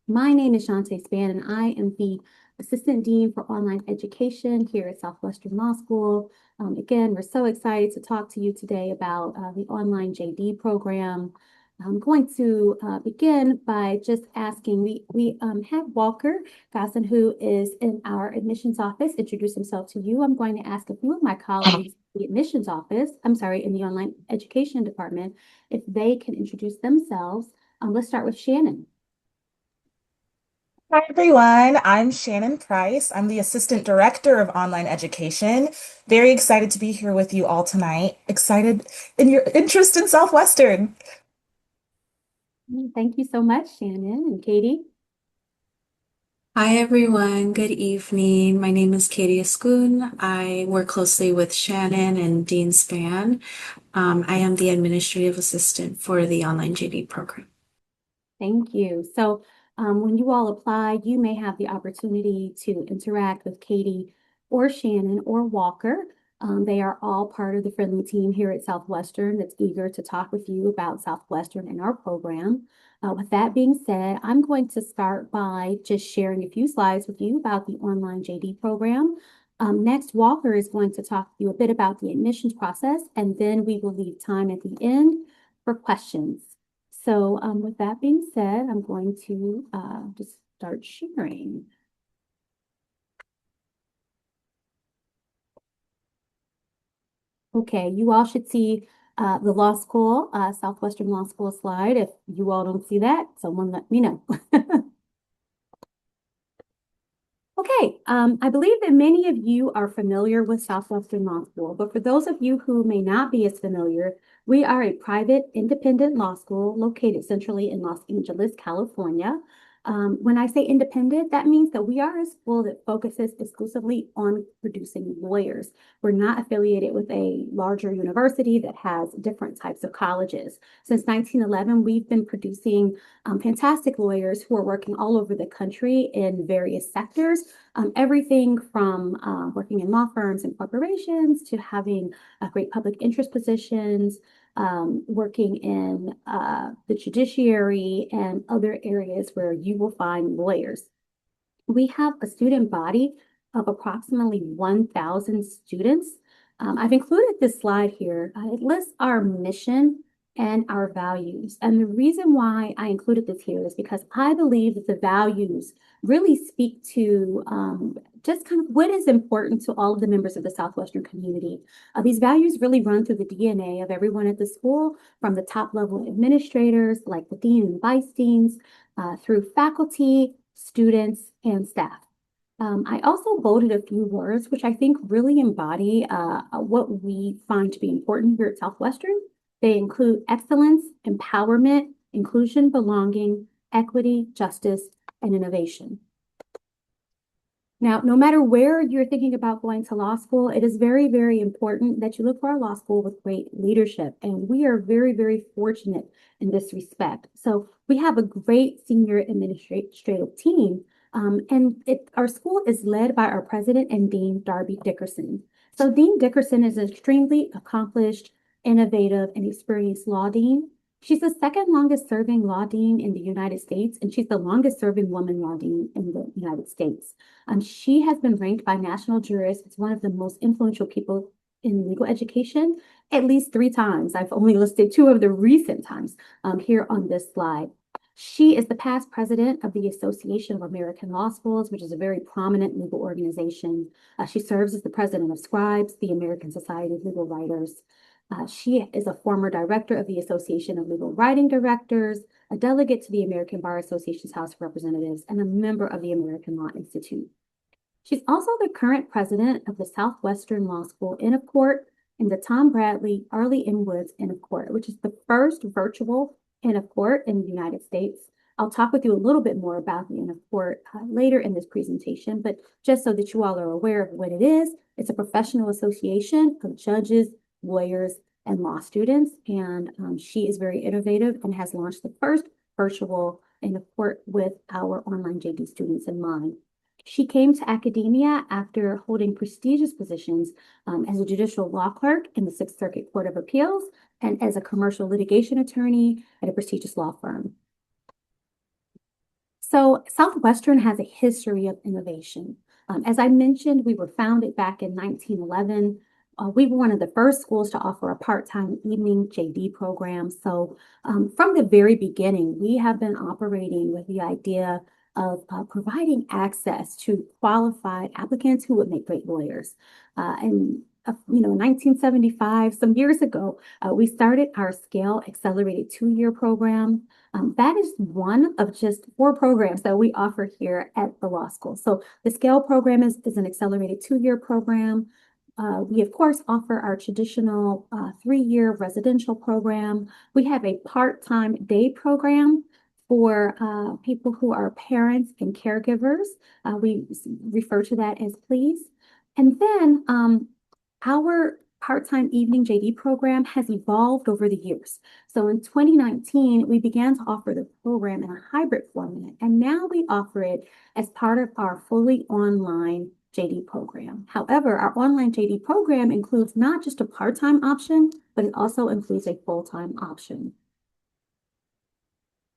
My name is Shantae Span, and I am the Assistant Dean for Online Education here at Southwestern Law School. Again, we're so excited to talk to you today about the Online J.D. program. I'm going to begin by just asking, we have Walker Gosson, who is in our admissions office, introduce himself to you. I'm going to ask a few of my colleagues in the admissions office, I'm sorry, in the online education department, if they can introduce themselves. Let's start with Shannon. Hi everyone, I'm Shannon Price. I'm the Assistant Director of Online Education. Very excited to be here with you all tonight. Excited in your interest in Southwestern. Thank you so much, Shannon and Katie. Hi everyone, good evening. My name is Katie Ascoon. I work closely with Shannon and Dean Span. I am the administrative assistant for the Online J.D. program. Thank you. When you all apply, you may have the opportunity to interact with Katie or Shannon or Walker. They are all part of the friendly team here at Southwestern that's eager to talk with you about Southwestern and our program. With that being said, I'm going to start by just sharing a few slides with you about the Online JD program. Next, Walker is going to talk to you a bit about the admissions process, and then we will leave time at the end for questions. With that being said, I'm going to just start sharing. Okay, you all should see the law school, Southwestern Law School slide. If you all don't see that, someone let me know. Okay, I believe that many of you are familiar with Southwestern Law School, but for those of you who may not be as familiar, we are a private, independent law school located centrally in Los Angeles, California. When I say independent, that means that we are a school that focuses exclusively on producing lawyers. We're not affiliated with a larger university that has different types of colleges. Since 1911, we've been producing fantastic lawyers who are working all over the country in various sectors, everything from working in law firms and corporations to having great public interest positions, working in the judiciary and other areas where you will find lawyers. We have a student body of approximately 1,000 students. I've included this slide here. It lists our mission and our values. And the reason why I included this here is because I believe that the values really speak to just kind of what is important to all of the members of the Southwestern community. These values really run through the DNA of everyone at the school, from the top level administrators like the dean and vice deans, through faculty, students, and staff. I also bolded a few words which I think really embody what we find to be important here at Southwestern. They include excellence, empowerment, inclusion, belonging, equity, justice, and innovation. Now, no matter where you're thinking about going to law school, it is very, very important that you look for a law school with great leadership. And we are very, very fortunate in this respect. So we have a great senior administrative team. Our school is led by our president and dean, Darby Dickerson. So Dean Dickerson is an extremely accomplished, innovative, and experienced law dean. She's the second longest serving law dean in the United States, and she's the longest serving woman law dean in the United States. She has been ranked by national jurists as one of the most influential people in legal education at least 3 times. I've only listed 2 of the recent times here on this slide. She is the past president of the Association of American Law Schools, which is a very prominent legal organization. She serves as the president of Scribes, the American Society of Legal Writers. She is a former director of the Association of Legal Writing Directors, a delegate to the American Bar Association's House of Representatives, and a member of the American Law Institute. She's also the current president of the Southwestern Law School Inn of Court and the Tom Bradley Arley N. Woods Inn of Court, which is the first virtual Inn of Court in the United States. I'll talk with you a little bit more about the Inn of Court later in this presentation, but just so that you all are aware of what it is, it's a professional association of judges, lawyers, and law students, and she is very innovative and has launched the first virtual Inn of Court with our Online JD students in mind. She came to academia after holding prestigious positions as a judicial law clerk in the Sixth Circuit Court of Appeals and as a commercial litigation attorney at a prestigious law firm. So Southwestern has a history of innovation. As I mentioned, we were founded back in 1911. We were one of the first schools to offer a part-time evening J.D. program. So from the very beginning, we have been operating with the idea of providing access to qualified applicants who would make great lawyers. In 1975, some years ago, we started our Scale Accelerated 2-year program. That is one of just 4 programs that we offer here at the law school. So the Scale program is an accelerated 2-year program. We, of course, offer our traditional 3-year residential program. We have a part-time day program for people who are parents and caregivers. We refer to that as PLEAS. And then our part-time evening JD program has evolved over the years. So in 2019, we began to offer the program in a hybrid format, and now we offer it as part of our fully online JD program. However, our online JD program includes not just a part-time option, but it also includes a full-time option.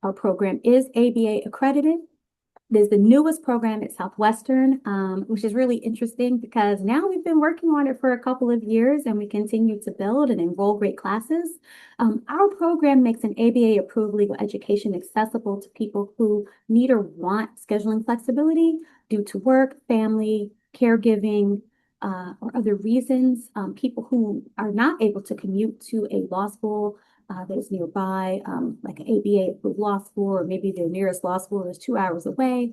Our program is ABA accredited. It is the newest program at Southwestern, which is really interesting because now we've been working on it for a couple of years and we continue to build and enroll great classes. Our program makes an ABA-approved legal education accessible to people who need or want scheduling flexibility due to work, family, caregiving, or other reasons. People who are not able to commute to a law school that is nearby, like an ABA-approved law school, or maybe their nearest law school is 2 hours away.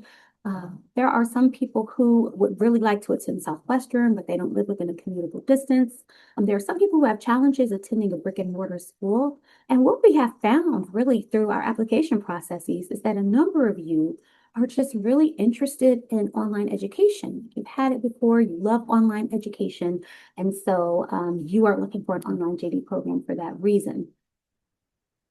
There are some people who would really like to attend Southwestern, but they don't live within a commutable distance. There are some people who have challenges attending a brick and mortar school. And what we have found really through our application processes is that a number of you are just really interested in online education. You've had it before, you love online education, and so you are looking for an online JD program for that reason.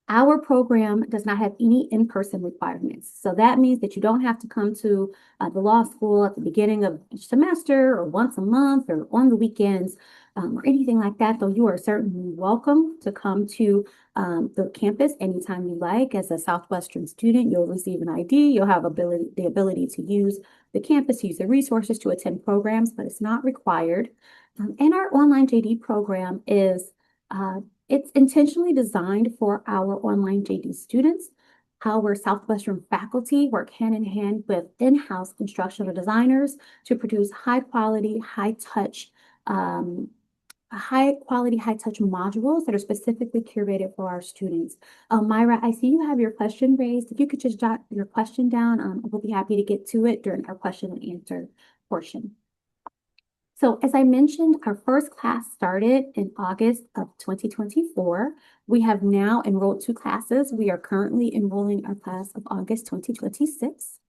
Our program does not have any in-person requirements. So that means that you don't have to come to the law school at the beginning of each semester or once a month or on the weekends or anything like that, though you are certainly welcome to come to the campus anytime you like. As a Southwestern student, you'll receive an ID. You'll have the ability to use the campus, use the resources to attend programs, but it's not required. And our online JD program is it's intentionally designed for our online JD students. Our Southwestern faculty work hand in hand with in-house instructional designers to produce high-quality, high-touch modules that are specifically curated for our students. Myra, I see you have your question raised. If you could just jot your question down, we'll be happy to get to it during our question and answer portion. So as I mentioned, our first class started in August of 2024. We have now enrolled 2 classes. We are currently enrolling our class of August 2026.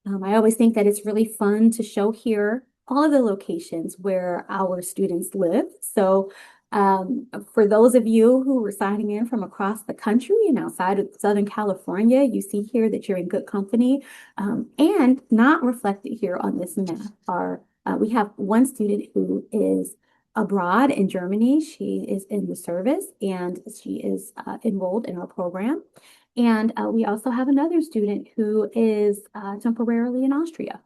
I always think that it's really fun to show here all of the locations where our students live. So for those of you who are signing in from across the country and outside of Southern California, you see here that you're in good company. And not reflected here on this map we have one student who is abroad in Germany. She is in the service and she is enrolled in our program. And we also have another student who is temporarily in Austria.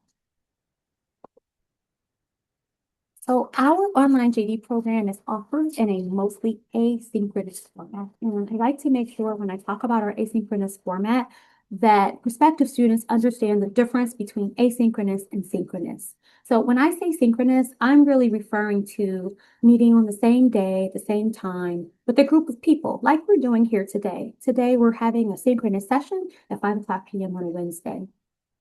So our online JD program is offered in a mostly asynchronous format. And I like to make sure when I talk about our asynchronous format that prospective students understand the difference between asynchronous and synchronous. So when I say synchronous, I'm really referring to meeting on the same day, the same time, with a group of people like we're doing here today. Today, we're having a synchronous session at 5:00 p.m. on a Wednesday.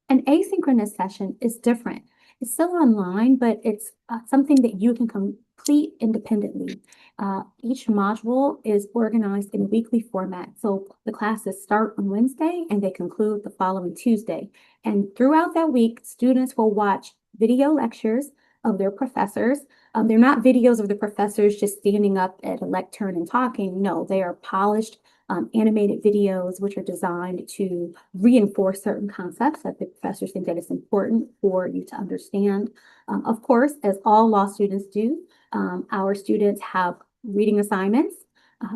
An asynchronous session is different. It's still online, but it's something that you can complete independently. Each module is organized in a weekly format. So the classes start on Wednesday and they conclude the following Tuesday. And throughout that week, students will watch video lectures of their professors. They're not videos of the professors just standing up at a lectern and talking. No, they are polished animated videos, which are designed to reinforce certain concepts that the professors think that it's important for you to understand. Of course, as all law students do, our students have reading assignments,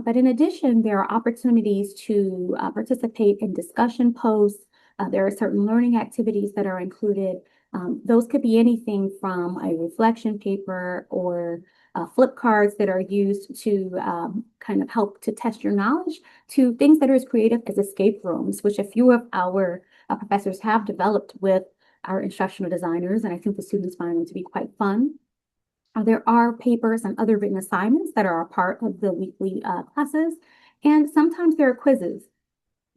but in addition, there are opportunities to participate in discussion posts, There are certain learning activities that are included. Those could be anything from a reflection paper or flip cards that are used to kind of help to test your knowledge, to things that are as creative as escape rooms, which a few of our professors have developed with our instructional designers, and I think the students find them to be quite fun. There are papers and other written assignments that are a part of the weekly classes, and sometimes there are quizzes.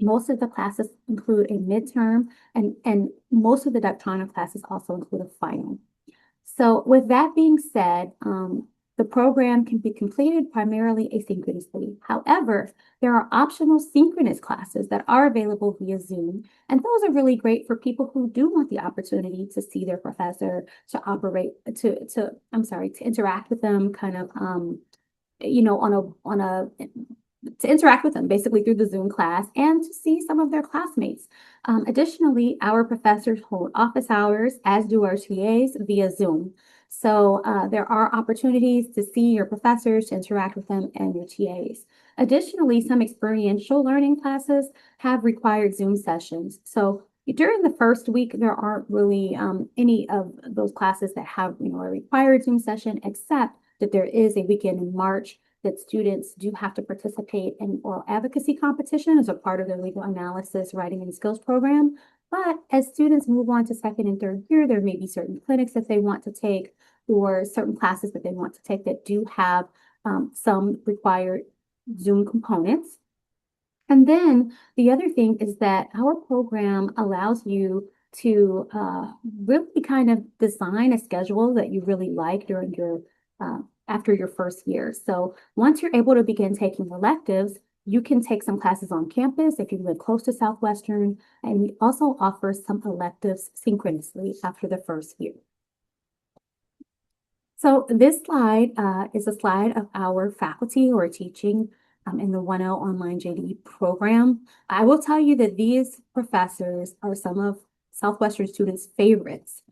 Most of the classes include a midterm, and most of the doctrinal classes also include a final. So with that being said, the program can be completed primarily asynchronously. However, there are optional synchronous classes that are available via Zoom, and those are really great for people who do want the opportunity to see their professor, to operate, to interact with them, kind of, to interact with them basically through the Zoom class and to see some of their classmates. Additionally, our professors hold office hours, as do our TAs, via Zoom. So there are opportunities to see your professors, to interact with them and your TAs. Additionally, some experiential learning classes have required Zoom sessions. So during the first week, there aren't really any of those classes that have, a required Zoom session, except that there is a weekend in March that students do have to participate in oral advocacy competition as a part of their legal analysis, writing, and skills program. But as students move on to second and third year, there may be certain clinics that they want to take or certain classes that they want to take that do have some required Zoom components. And then the other thing is that our program allows you to really kind of design a schedule that you really like during your after your first year. So once you're able to begin taking electives, you can take some classes on campus if you live close to Southwestern, and we also offer some electives synchronously after the first year. So this slide is a slide of our faculty who are teaching in the 1L Online J.D. program. I will tell you that these professors are some of Southwestern students' favorites.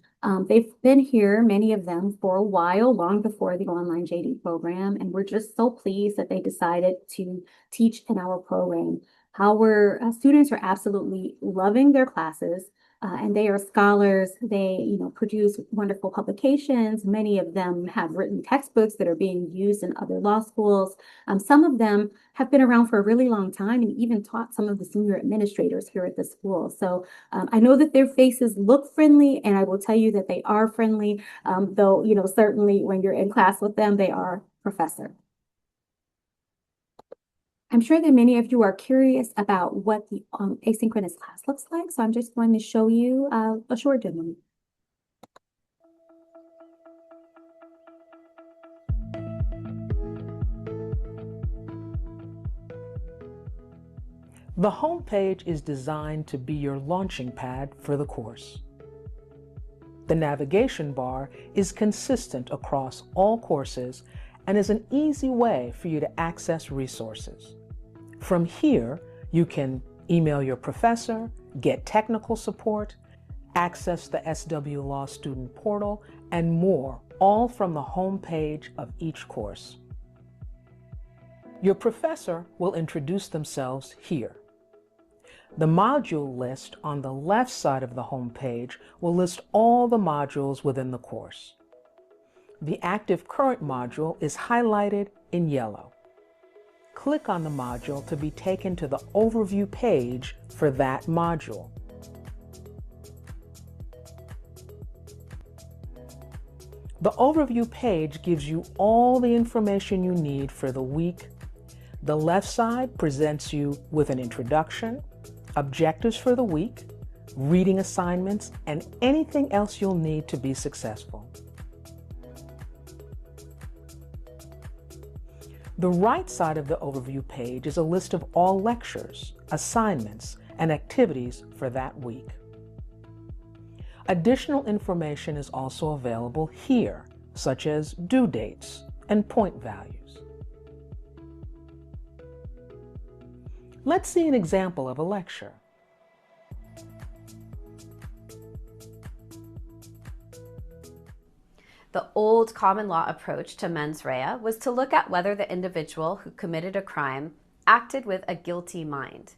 They've been here, many of them, for a while, long before the Online J.D. program, and we're just so pleased that they decided to teach in our program. Our students are absolutely loving their classes. And they are scholars. They, produce wonderful publications. Many of them have written textbooks that are being used in other law schools. Some of them have been around for a really long time and even taught some of the senior administrators here at the school. So I know that their faces look friendly, and I will tell you that they are friendly, though, certainly when you're in class with them, they are professor. I'm sure that many of you are curious about what the asynchronous class looks like, so I'm just going to show you a short demo. The home page is designed to be your launching pad for the course. The navigation bar is consistent across all courses and is an easy way for you to access resources. From here, you can email your professor, get technical support, access the SW Law Student Portal, and more, all from the home page of each course. Your professor will introduce themselves here. The module list on the left side of the home page will list all the modules within the course. The active current module is highlighted in yellow. Click on the module to be taken to the overview page for that module. The overview page gives you all the information you need for the week. The left side presents you with an introduction, objectives for the week, reading assignments, and anything else you'll need to be successful. The right side of the overview page is a list of all lectures, assignments, and activities for that week. Additional information is also available here, such as due dates and point values. Let's see an example of a lecture. The old common law approach to mens rea was to look at whether the individual who committed a crime acted with a guilty mind.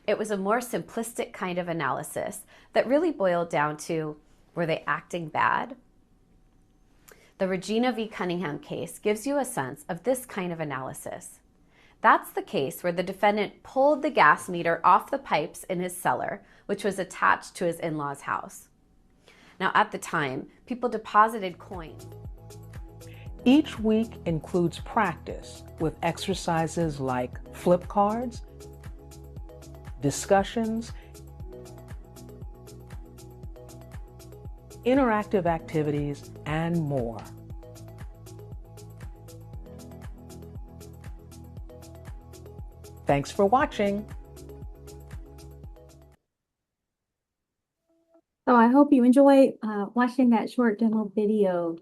It was a more simplistic kind of analysis that really boiled down to, were they acting bad? The Regina v. Cunningham case gives you a sense of this kind of analysis. That's the case where the defendant pulled the gas meter off the pipes in his cellar, which was attached to his in-laws' house. Now, at the time, people deposited coins. Each week includes practice with exercises like flip cards, discussions, interactive activities, and more. Thanks for watching. So I hope you enjoy watching that short demo video.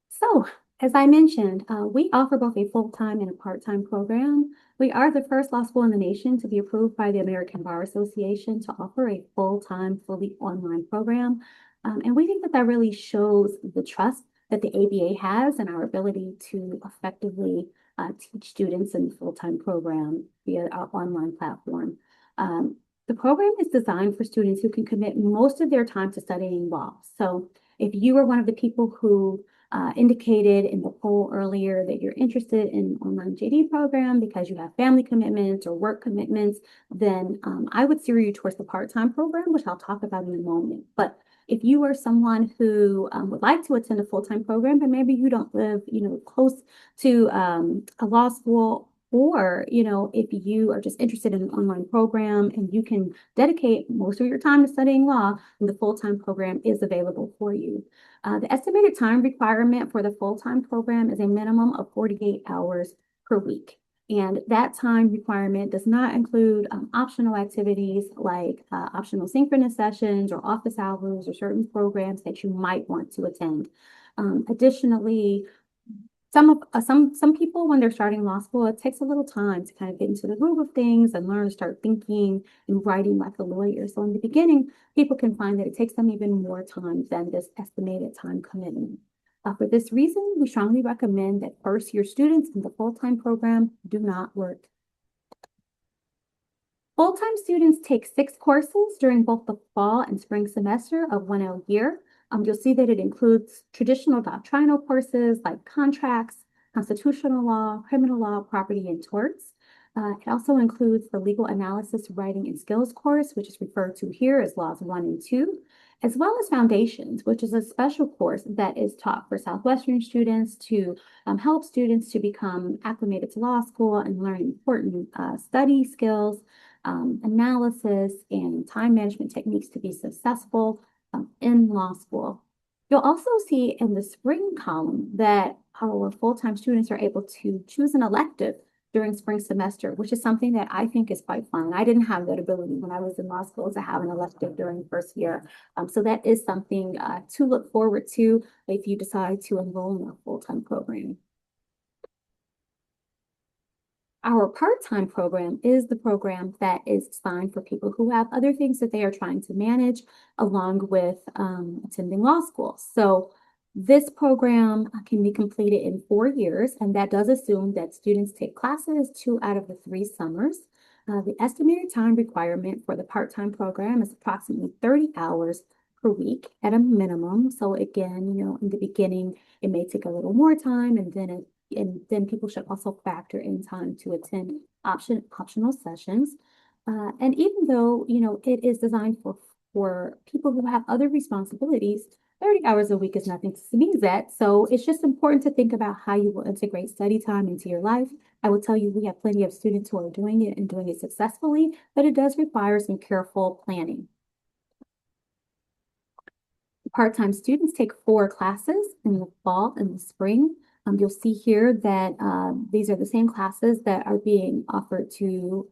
So, as I mentioned, we offer both a full-time and a part-time program. We are the first law school in the nation to be approved by the American Bar Association to offer a full-time, fully online program. And we think that that really shows the trust that the ABA has in our ability to effectively teach students in the full-time program via our online platform. The program is designed for students who can commit most of their time to studying law. So if you are one of the people who indicated in the poll earlier that you're interested in Online J.D. program because you have family commitments or work commitments, then I would steer you towards the part-time program, which I'll talk about in a moment. But if you are someone who would like to attend a full-time program, but maybe you don't live, close to a law school, or, if you are just interested in an online program and you can dedicate most of your time to studying law, then the full-time program is available for you. The estimated time requirement for the full-time program is a minimum of 48 hours per week. And that time requirement does not include optional activities like optional synchronous sessions or office hours or certain programs that you might want to attend. Additionally, some people, when they're starting law school, it takes a little time to kind of get into the groove of things and learn to start thinking and writing like a lawyer. So in the beginning, people can find that it takes them even more time than this estimated time commitment. For this reason, we strongly recommend that first-year students in the full-time program do not work. Full-time students take 6 courses during both the fall and spring semester of 1L year. You'll see that it includes traditional doctrinal courses like contracts, constitutional law, criminal law, property, and torts. It also includes the legal analysis, writing, and skills course, which is referred to here as Laws 1 and 2, as well as Foundations, which is a special course that is taught for Southwestern students to help students to become acclimated to law school and learn important study skills, analysis, and time management techniques to be successful in law school. You'll also see in the spring column that our full-time students are able to choose an elective during spring semester, which is something that I think is quite fun. I didn't have that ability when I was in law school to have an elective during the first year. So that is something to look forward to if you decide to enroll in a full-time program. Our part-time program is the program that is designed for people who have other things that they are trying to manage along with attending law school. So this program can be completed in 4 years, and that does assume that students take classes 2 out of the 3 summers. The estimated time requirement for the part-time program is approximately 30 hours per week at a minimum. So again, in the beginning, it may take a little more time, and then people should also factor in time to attend optional sessions. And even though, it is designed for people who have other responsibilities, 30 hours a week is nothing to sneeze at. So it's just important to think about how you will integrate study time into your life. I will tell you, we have plenty of students who are doing it and doing it successfully, but it does require some careful planning. Part-time students take 4 classes in the fall and the spring. You'll see here that these are the same classes that are being offered to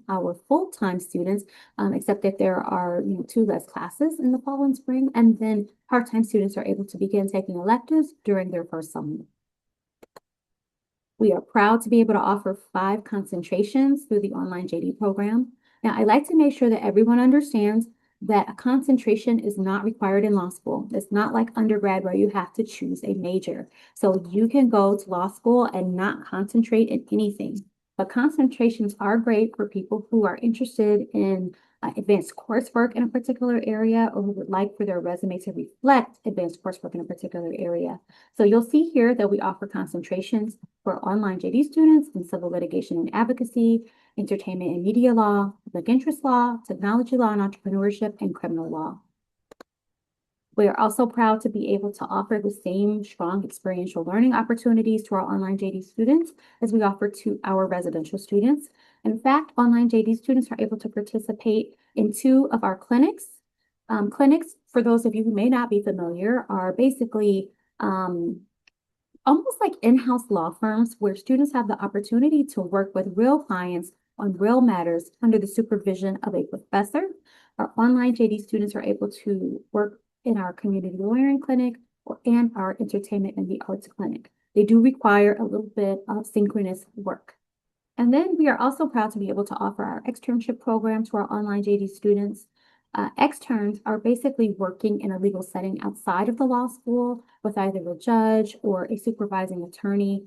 our full-time students, except that there are 2 less classes in the fall and spring, and then part-time students are able to begin taking electives during their first summer. We are proud to be able to offer 5 concentrations through the Online J.D. program. Now, I like to make sure that everyone understands that a concentration is not required in law school. It's not like undergrad where you have to choose a major. So you can go to law school and not concentrate in anything. but concentrations are great for people who are interested in advanced coursework in a particular area or who would like for their resume to reflect advanced coursework in a particular area. So you'll see here that we offer concentrations for online JD students in civil litigation and advocacy, entertainment and media law, public interest law, technology law and entrepreneurship, and criminal law. We are also proud to be able to offer the same strong experiential learning opportunities to our online JD students as we offer to our residential students. In fact, online JD students are able to participate in 2 of our clinics. Clinics, for those of you who may not be familiar, are basically almost like in-house law firms where students have the opportunity to work with real clients on real matters under the supervision of a professor. Our online JD students are able to work in our community lawyering clinic and our entertainment and the arts clinic. They do require a little bit of synchronous work. And then we are also proud to be able to offer our externship program to our online JD students. Externs are basically working in a legal setting outside of the law school with either a judge or a supervising attorney.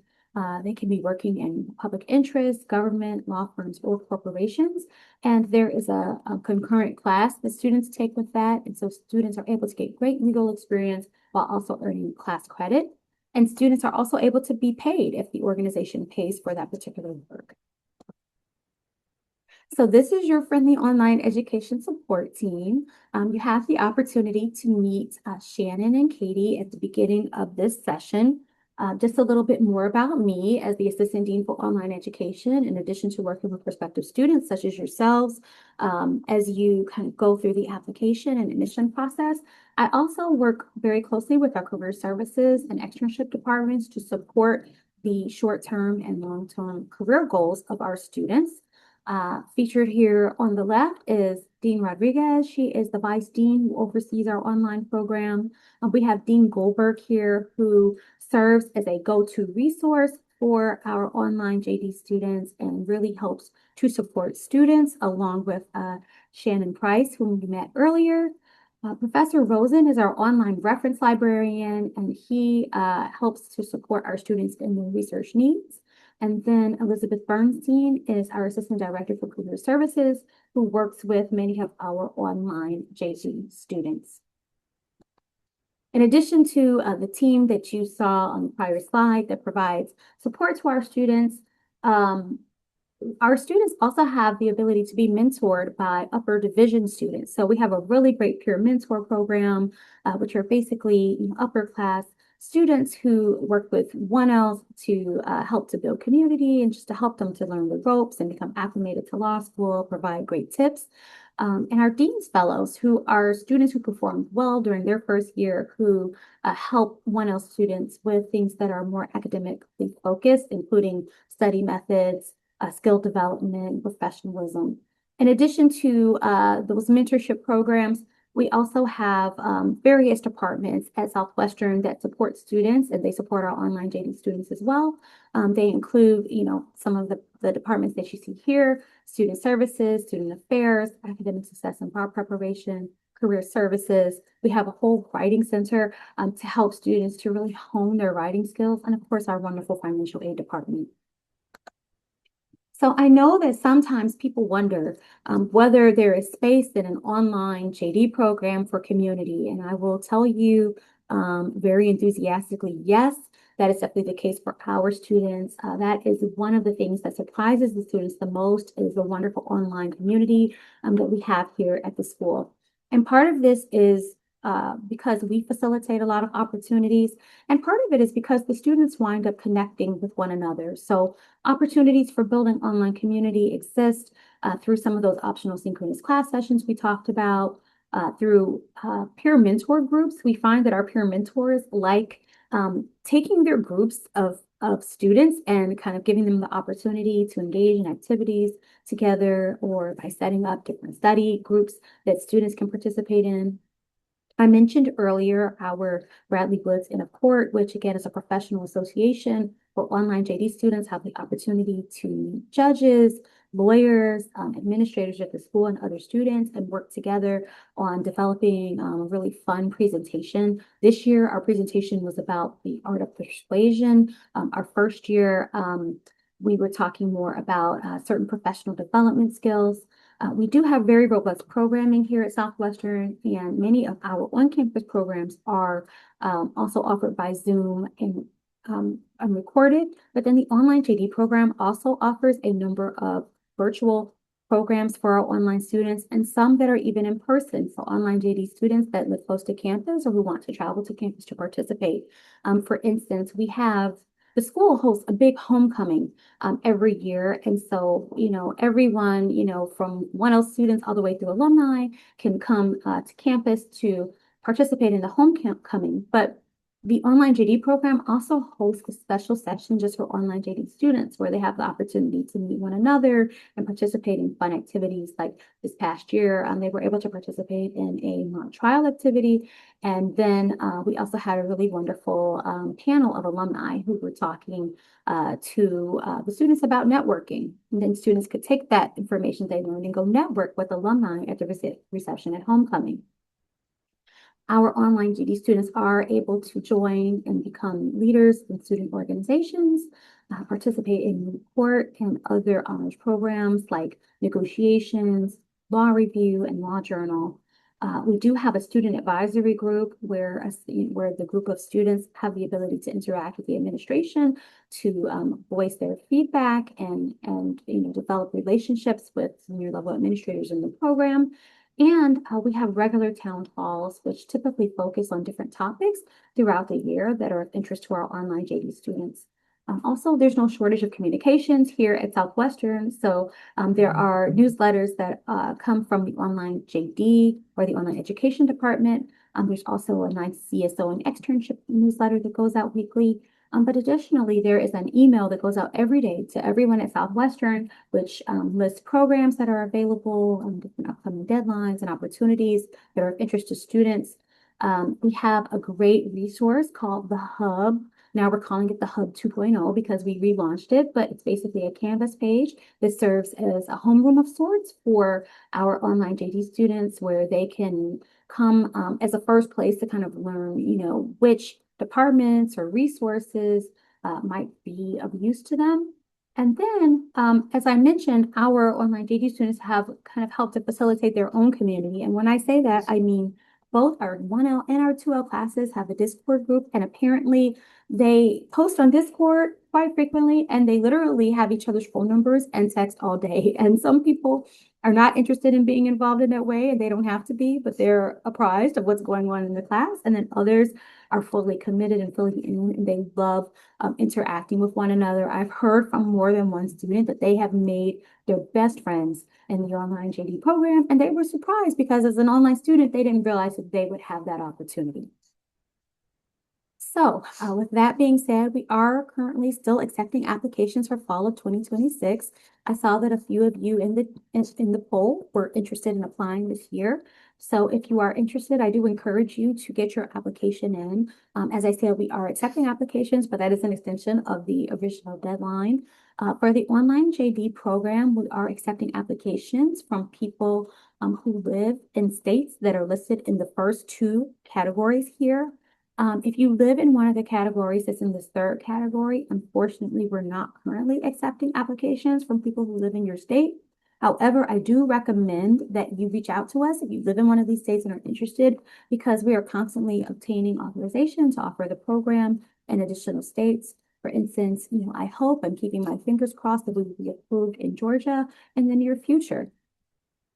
They can be working in public interest, government, law firms, or corporations. And there is a concurrent class that students take with that. And so students are able to get great legal experience while also earning class credit. And students are also able to be paid if the organization pays for that particular work. So this is your friendly online education support team. You have the opportunity to meet Shannon and Katie at the beginning of this session. Just a little bit more about me as the Assistant Dean for Online Education, in addition to working with prospective students such as yourselves, as you kind of go through the application and admission process. I also work very closely with our career services and externship departments to support the short-term and long-term career goals of our students. Featured here on the left is Dean Rodriguez. She is the Vice Dean who oversees our online program. We have Dean Goldberg here, who serves as a go-to resource for our online JD students and really helps to support students, along with Shannon Price, whom we met earlier. Professor Rosen is our online reference librarian, and he helps to support our students in their research needs. And then Elizabeth Bernstein is our Assistant Director for Career Services, who works with many of our online JD students. In addition to the team that you saw on the prior slide that provides support to our students also have the ability to be mentored by upper division students. So we have a really great peer mentor program, which are basically upper class students who work with 1Ls to help to build community and just to help them to learn the ropes and become acclimated to law school, provide great tips. And our Dean's Fellows, who are students who performed well during their first year, who help 1L students with things that are more academically focused, including study methods, skill development, professionalism. In addition to those mentorship programs, we also have various departments at Southwestern that support students, and they support our online JD students as well. They include, some of the departments that you see here: student services, student affairs, academic success and bar preparation, career services. We have a whole writing center to help students to really hone their writing skills, and of course, our wonderful financial aid department. So I know that sometimes people wonder whether there is space in an online JD program for community. And I will tell you very enthusiastically, yes, that is definitely the case for our students. That is one of the things that surprises the students the most, is the wonderful online community that we have here at the school. And part of this is because we facilitate a lot of opportunities. And part of it is because the students wind up connecting with one another. So opportunities for building online community exist through some of those optional synchronous class sessions we talked about, through peer mentor groups. We find that our peer mentors like taking their groups of students and kind of giving them the opportunity to engage in activities together, or by setting up different study groups that students can participate in. I mentioned earlier our Bradley Woods Inn of Court, which again is a professional association where online JD students have the opportunity to meet judges, lawyers, administrators at the school, and other students, and work together on developing a really fun presentation. This year, our presentation was about the art of persuasion. Our first year, we were talking more about certain professional development skills. We do have very robust programming here at Southwestern, and many of our on-campus programs are also offered by Zoom and recorded. But then the Online J.D. program also offers a number of virtual programs for our online students, and some that are even in person. So Online J.D. students that live close to campus or who want to travel to campus to participate. For instance, the school hosts a big homecoming every year. And so, everyone, from 1L students all the way through alumni can come to campus to participate in the homecoming. But the Online J.D. program also hosts a special session just for Online J.D. students where they have the opportunity to meet one another and participate in fun activities. Like this past year, they were able to participate in a mock trial activity. And then we also had a really wonderful panel of alumni who were talking to the students about networking. And then students could take that information they learned and go network with alumni at the reception at homecoming. Our Online J.D. students are able to join and become leaders in student organizations, participate in report and other honors programs like negotiations, law review, and law journal. We do have a student advisory group where the group of students have the ability to interact with the administration to voice their feedback and develop relationships with senior level administrators in the program. And we have regular town halls, which typically focus on different topics throughout the year that are of interest to our Online J.D. students. Also, there's no shortage of communications here at Southwestern. So there are newsletters that come from the Online J.D. or the Online Education Department. There's also a nice CSO and externship newsletter that goes out weekly. But additionally, there is an email that goes out every day to everyone at Southwestern, which lists programs that are available, different upcoming deadlines and opportunities that are of interest to students. We have a great resource called the Hub. Now we're calling it the Hub 2.0 because we relaunched it, but it's basically a Canvas page that serves as a homeroom of sorts for our Online J.D. students where they can come as a first place to kind of learn, which departments or resources might be of use to them. And then, as I mentioned, our Online J.D. students have kind of helped to facilitate their own community. And when I say that, I mean both our 1L and our 2L classes have a Discord group, and apparently they post on Discord quite frequently, and they literally have each other's phone numbers and text all day. And some people are not interested in being involved in that way, and they don't have to be, but they're apprised of what's going on in the class. And then others are fully committed and fully in, and they love interacting with one another. I've heard from more than one student that they have made their best friends in the Online J.D. program, and they were surprised because as an online student, they didn't realize that they would have that opportunity. So with that being said, we are currently still accepting applications for fall of 2026. I saw that a few of you in the poll were interested in applying this year. So if you are interested, I do encourage you to get your application in. As I said, we are accepting applications, but that is an extension of the original deadline. For the Online J.D. program, we are accepting applications from people who live in states that are listed in the first two categories here. If you live in one of the categories that's in this third category, unfortunately, we're not currently accepting applications from people who live in your state. However, I do recommend that you reach out to us if you live in one of these states and are interested, because we are constantly obtaining authorization to offer the program in additional states. For instance, I hope, I'm keeping my fingers crossed, that we will be approved in Georgia in the near future.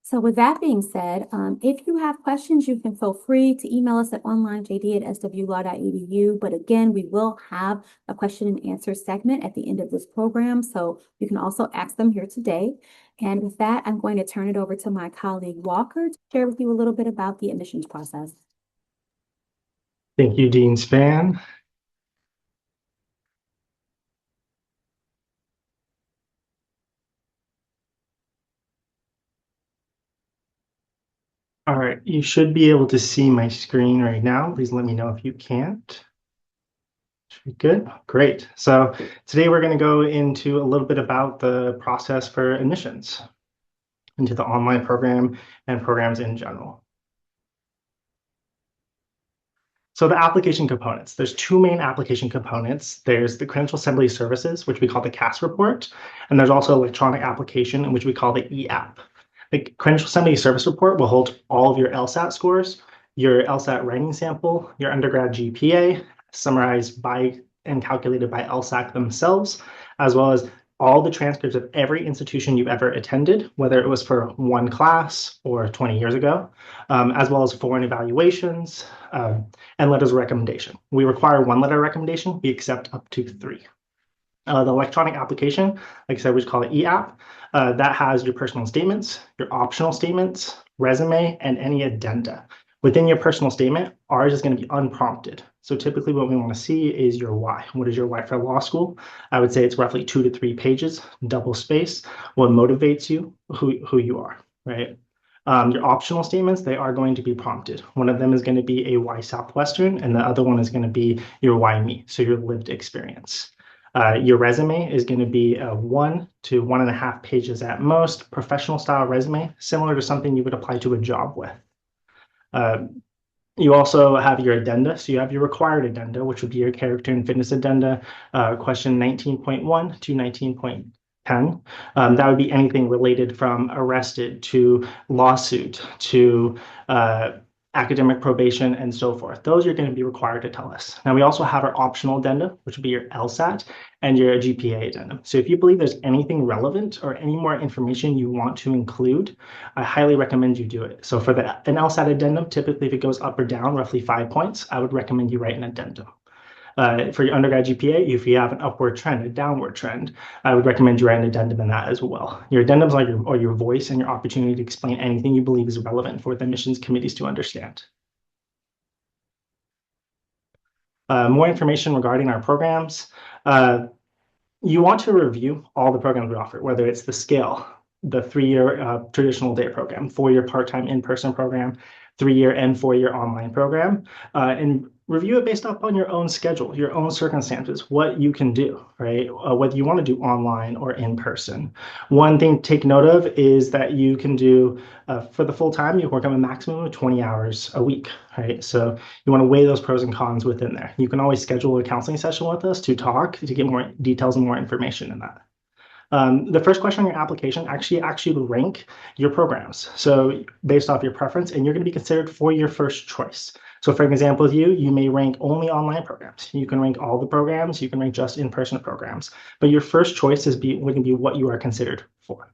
So with that being said, if you have questions, you can feel free to email us at onlinejd@swlaw.edu. But again, we will have a question and answer segment at the end of this program, so you can also ask them here today. And with that, I'm going to turn it over to my colleague Walker to share with you a little bit about the admissions process. Thank you, Dean Span. All right, you should be able to see my screen right now. Please let me know if you can't. Should be good. Great. So today we're going to go into a little bit about the process for admissions into the online program and programs in general. So the application components, there's two main application components. There's the Credential Assembly Services, which we call the CAS report, and there's also electronic application, in which we call the e-app. The Credential Assembly Service report will hold all of your LSAT scores, your LSAT writing sample, your undergrad GPA, summarized by and calculated by LSAC themselves, as well as all the transcripts of every institution you've ever attended, whether it was for one class or 20 years ago, as well as foreign evaluations and letters of recommendation. We require one letter of recommendation. We accept up to 3. The electronic application, like I said, we call it e-app, that has your personal statements, your optional statements, resume, and any addenda. Within your personal statement, ours is going to be unprompted. So typically what we want to see is your why. What is your why for law school? I would say it's roughly 2 to 3 pages, double space. What motivates you, who you are, right? Your optional statements, they are going to be prompted. One of them is going to be a why Southwestern, and the other one is going to be your why me, so your lived experience. Your resume is going to be 1 to 1.5 pages at most, professional style resume, similar to something you would apply to a job with. You also have your addenda. So you have your required addenda, which would be your character and fitness addenda, question 19.1 to 19.10. That would be anything related from arrested to lawsuit to academic probation and so forth. Those are going to be required to tell us. Now, we also have our optional addenda, which would be your LSAT and your GPA addendum. So if you believe there's anything relevant or any more information you want to include, I highly recommend you do it. So for an LSAT addendum, typically if it goes up or down roughly 5 points, I would recommend you write an addendum. For your undergrad GPA, if you have an upward trend, a downward trend, I would recommend you write an addendum in that as well. Your addendums are your voice and your opportunity to explain anything you believe is relevant for the admissions committees to understand. More information regarding our programs. You want to review all the programs we offer, whether it's the scale, the 3-year traditional day program, 4-year part-time in-person program, 3-year and 4-year online program, and review it based upon your own schedule, your own circumstances, what you can do, right? Whether you want to do online or in person. One thing to take note of is that you can do, for the full time, you work on a maximum of 20 hours a week, right? So you want to weigh those pros and cons within there. You can always schedule a counseling session with us to talk, to get more details and more information in that. The first question on your application actually asks you to rank your programs. So based off your preference, and you're going to be considered for your first choice. So for example, you may rank only online programs. You can rank all the programs. You can rank just in-person programs. But your first choice is going to be what you are considered for.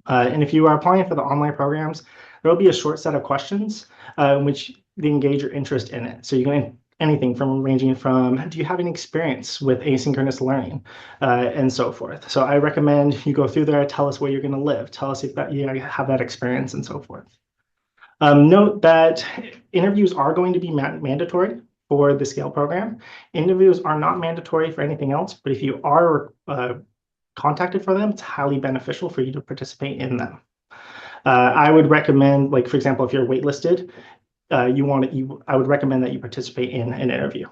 And if you are applying for the online programs, there will be a short set of questions in which they engage your interest in it. So you're going to anything from ranging from, do you have any experience with asynchronous learning and so forth. So I recommend you go through there, tell us where you're going to live, tell us if that you have that experience and so forth. Note that interviews are going to be mandatory for the scale program. Interviews are not mandatory for anything else, but if you are contacted for them, it's highly beneficial for you to participate in them. I would recommend, like, for example, if you're waitlisted, I would recommend that you participate in an interview.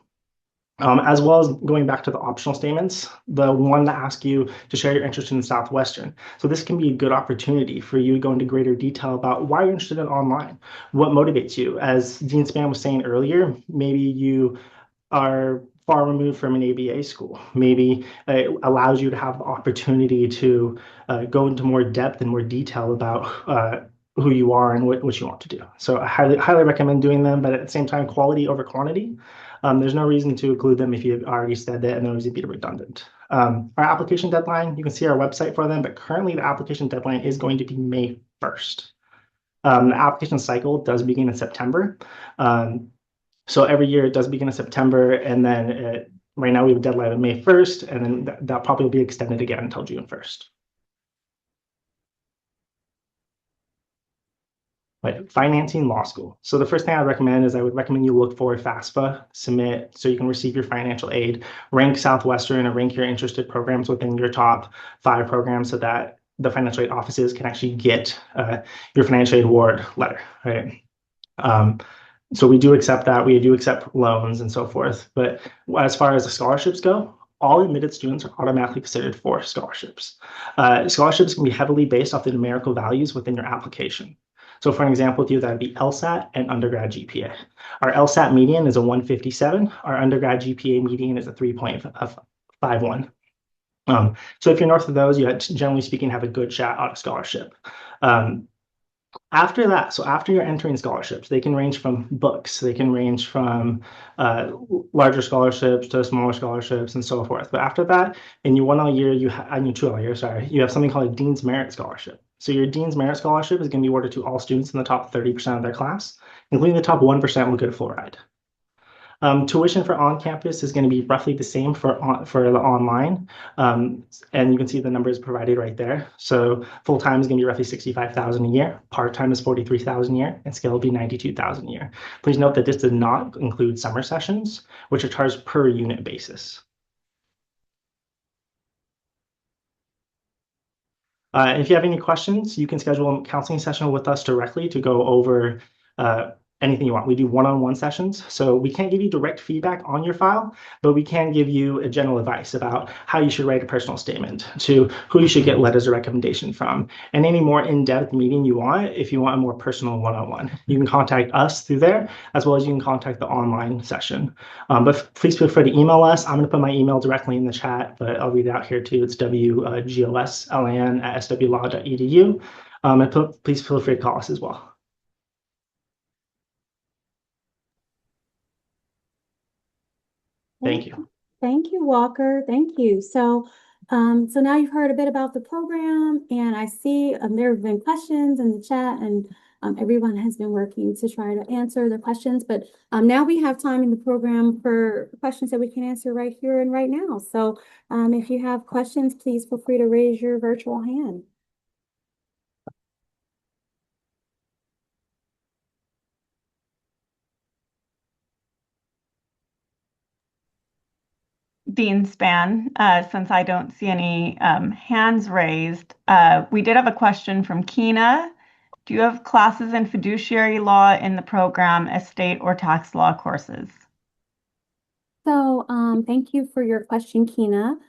As well as going back to the optional statements, the one that asks you to share your interest in Southwestern. So this can be a good opportunity for you to go into greater detail about why you're interested in online, what motivates you. As Dean Span was saying earlier, maybe you are far removed from an ABA school. Maybe it allows you to have the opportunity to go into more depth and more detail about who you are and what you want to do. So I highly recommend doing them, but at the same time, quality over quantity. There's no reason to include them if you've already said that, and those would be redundant. Our application deadline, you can see our website for them, but currently the application deadline is going to be May 1st. The application cycle does begin in September. So every year it does begin in September, and then right now we have a deadline of May 1st, and then that probably will be extended again until June 1st. But financing law school. So the first thing I recommend is I would recommend you look for FAFSA, submit so you can receive your financial aid, rank Southwestern, and rank your interested programs within your top 5 programs so that the financial aid offices can actually get your financial aid award letter, right? So we do accept that. We do accept loans and so forth. But as far as the scholarships go, all admitted students are automatically considered for scholarships. Scholarships can be heavily based off the numerical values within your application. So for an example with you, that'd be LSAT and undergrad GPA. Our LSAT median is a 157. Our undergrad GPA median is a 3.51. So if you're north of those, you generally speaking have a good shot at a scholarship. After that, so after you're entering scholarships, they can range from books, they can range from larger scholarships to smaller scholarships and so forth. But after that, in your 1L year, in your 2L year, sorry, you have something called a Dean's Merit Scholarship. So your Dean's Merit Scholarship is going to be awarded to all students in the top 30% of their class, including the top 1% will get a full ride. Tuition for on-campus is going to be roughly the same for the online, and you can see the numbers provided right there. So full-time is going to be roughly $65,000 a year, part-time is $43,000 a year, and scale will be $92,000 a year. Please note that this does not include summer sessions, which are charged per unit basis. If you have any questions, you can schedule a counseling session with us directly to go over anything you want. We do one-on-one sessions, so we can't give you direct feedback on your file, but we can give you a general advice about how you should write a personal statement, to who you should get letters of recommendation from, and any more in-depth meeting you want if you want a more personal one-on-one. You can contact us through there, as well as you can contact the online session. But please feel free to email us. I'm going to put my email directly in the chat, but I'll read it out here too. It's wgoslan@swlaw.edu. And please feel free to call us as well. Thank you. Thank you, Walker. Thank you. So now you've heard a bit about the program, and I see there have been questions in the chat, and everyone has been working to try to answer the questions. But now we have time in the program for questions that we can answer right here and right now. So if you have questions, please feel free to raise your virtual hand. Dean Span, since I don't see any hands raised. We did have a question from Kina. Do you have classes in fiduciary law in the program, estate or tax law courses? So thank you for your question, Kina.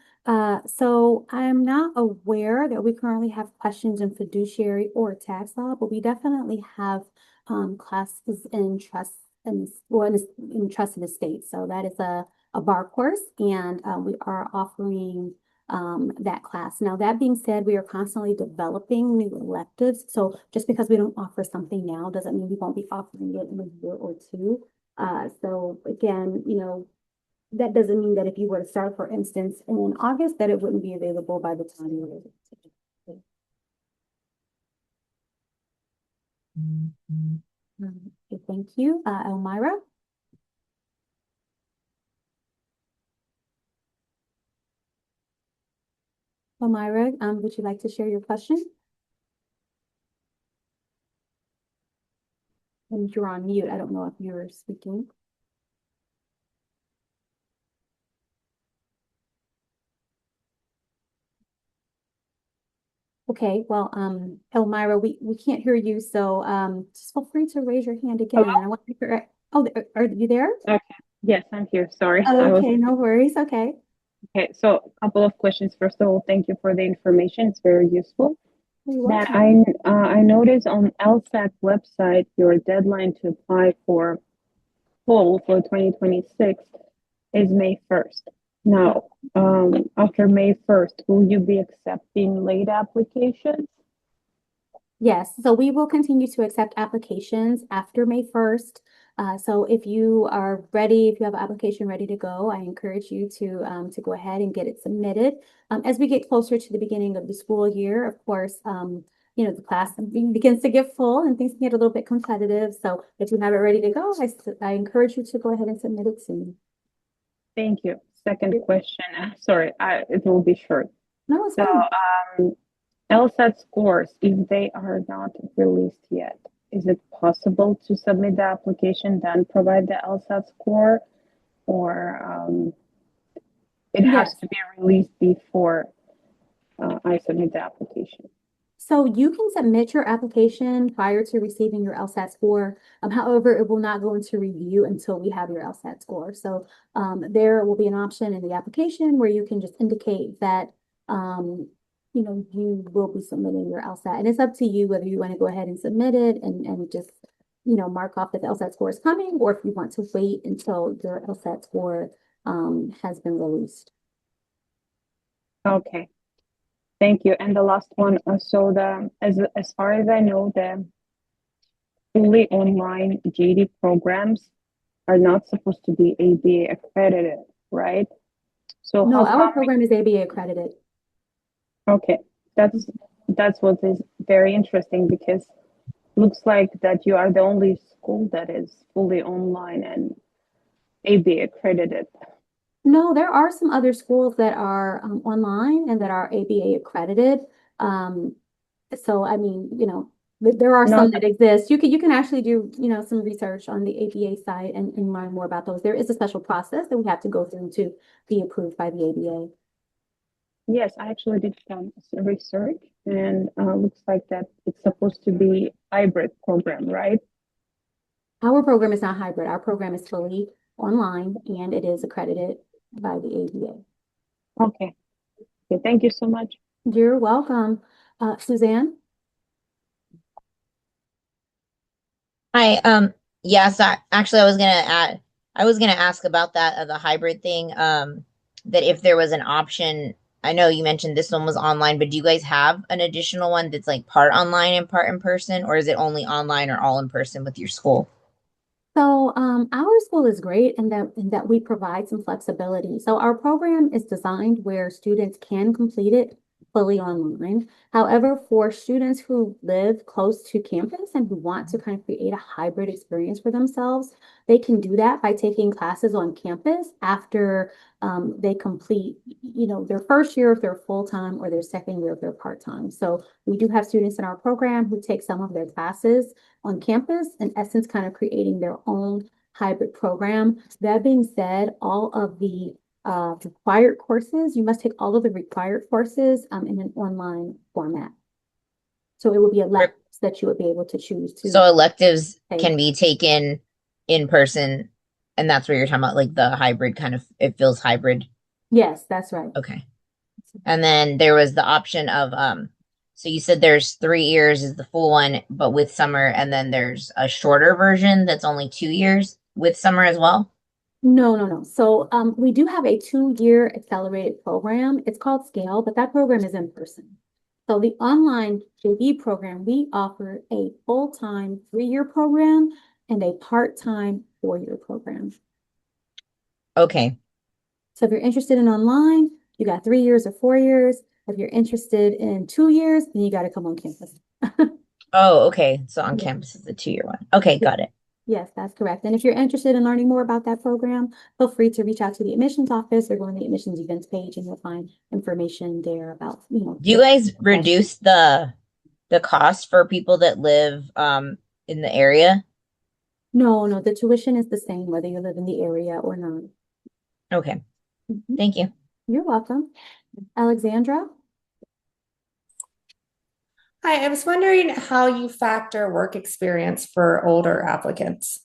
So I'm not aware that we currently have questions in fiduciary or tax law, but we definitely have classes in trust and in trust and estate. So that is a bar course, and we are offering that class. Now, that being said, we are constantly developing new electives. So just because we don't offer something now doesn't mean we won't be offering it in a year or two. So again, that doesn't mean that if you were to start, for instance, in August, that it wouldn't be available by the time you're ready. Okay, thank you. Elmira? Elmira, would you like to share your question? And you're on mute. I don't know if you're speaking. Okay, well, Elmira, we can't hear you, so just feel free to raise your hand again. Hello? I want to figure out, are you there? Okay. Yes, I'm here. Sorry. Oh, okay, no worries. Okay. Okay, so a couple of questions. First of all, thank you for the information. It's very useful. You're That welcome. I noticed on LSAT website your deadline to apply for fall for 2026 is May 1st. Now, after May 1st, will you be accepting late applications? Yes, so we will continue to accept applications after May 1st. So if you are ready, if you have an application ready to go, I encourage you to go ahead and get it submitted. As we get closer to the beginning of the school year, of course, the class begins to get full and things can get a little bit competitive. So if you have it ready to go, I encourage you to go ahead and submit it soon. Thank you. Second question. Sorry, it will be short. No, it's So, fine. LSAT scores, if they are not released yet, is it possible to submit the application, then provide the LSAT score, or it has Yes. to be released before I submit the application? So you can submit your application prior to receiving your LSAT score. However, it will not go into review until we have your LSAT score. So there will be an option in the application where you can just indicate that you will be submitting your LSAT. And it's up to you whether you want to go ahead and submit it and just, mark off that the LSAT score is coming, or if you want to wait until your LSAT score has been released. Okay, thank you. And the last one, so as far as I know, the fully online JD programs are not supposed to be ABA accredited, right? So No, how our come? program is ABA accredited. Okay, that's what is very interesting, because looks like that you are the only school that is fully online and ABA accredited. No, there are some other schools that are online and that are ABA accredited. Um, so I mean, there are some Not that exist. You can actually do, some research on the ABA site and learn more about those. There is a special process that we have to go through to be approved by the ABA. Yes, I actually did some research, and looks like that it's supposed to be hybrid program, right? Our program is not hybrid. Our program is fully online and it is accredited by the ABA. Okay. Okay, thank you so much. You're welcome. Suzanne? Hi, yes, actually I was gonna ask about that the hybrid thing. That if there was an option, I know you mentioned this one was online, but do you guys have an additional one that's like part online and part in person, or is it only online or all in person with your school? So, our school is great in that we provide some flexibility. So our program is designed where students can complete it fully online. However, for students who live close to campus and who want to kind of create a hybrid experience for themselves, they can do that by taking classes on campus after they complete, their first year if they're full-time or their second year if they're part-time. So we do have students in our program who take some of their classes on campus, in essence, kind of creating their own hybrid program. That being said, all of the required courses, you must take all of the required courses in an online format. So it would be electives that you would be able to choose to So electives take. can be taken in person, and that's what you're talking about, like the hybrid kind of, it feels hybrid. Yes, that's right. Okay. And then there was the option of so you said there's 3 years is the full one, but with summer, and then there's a shorter version that's only 2 years with summer as well. No, no, no. So we do have a 2-year accelerated program. It's called Scale, but that program is in person. So the online JD program, we offer a full-time 3-year program and a part-time 4-year program. Okay. So if you're interested in online, you got 3 years or 4 years. If you're interested in 2 years, then you got to come on campus. Oh, okay. So on Yeah. campus is the 2-year one. Okay, got it. Yes, that's correct. And if you're interested in learning more about that program, feel free to reach out to the admissions office or go on the admissions events page and you'll find information there about, Do you guys reduce the cost for people that live in the area? No, no, the tuition is the same whether you live in the area or not. Okay. Mhm. Thank you. You're welcome. Alexandra? Hi, I was wondering how you factor work experience for older applicants.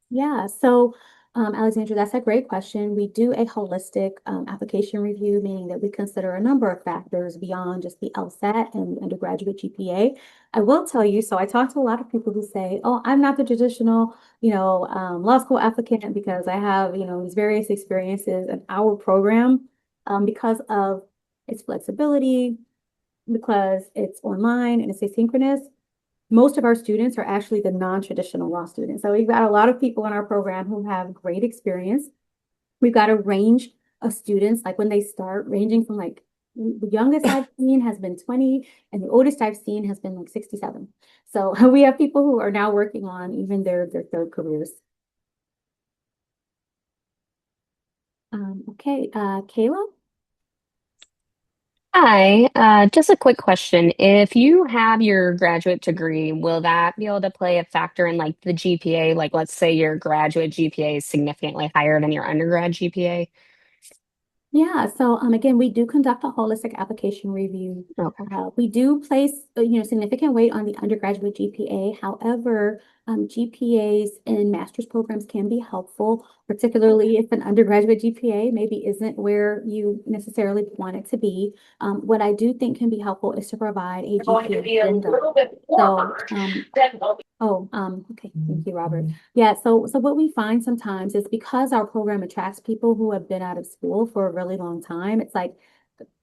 Yeah, so Alexandra, that's a great question. We do a holistic application review, meaning that we consider a number of factors beyond just the LSAT and undergraduate GPA. I will tell you, so I talk to a lot of people who say, oh, I'm not the traditional, law school applicant because I have, these various experiences in our program because of its flexibility, because it's online and it's asynchronous. Most of our students are actually the non-traditional law students. So we've got a lot of people in our program who have great experience. We've got a range of students, like when they start, ranging from like the youngest I've seen has been 20, and the oldest I've seen has been like 67. So we have people who are now working on even their third careers. Okay, Kayla? Hi, just a quick question. If you have your graduate degree, will that be able to play a factor in like the GPA? Like, let's say your graduate GPA is significantly higher than your undergrad GPA. Yeah, so again, we do conduct a holistic application review. Okay. We do place significant weight on the undergraduate GPA. However, GPAs in master's programs can be helpful, particularly if an undergraduate GPA maybe isn't where you necessarily want it to be. What I do think can be helpful is to provide a GPA addendum. Okay. Thank you, Robert. Yeah, so what we find sometimes is because our program attracts people who have been out of school for a really long time, it's like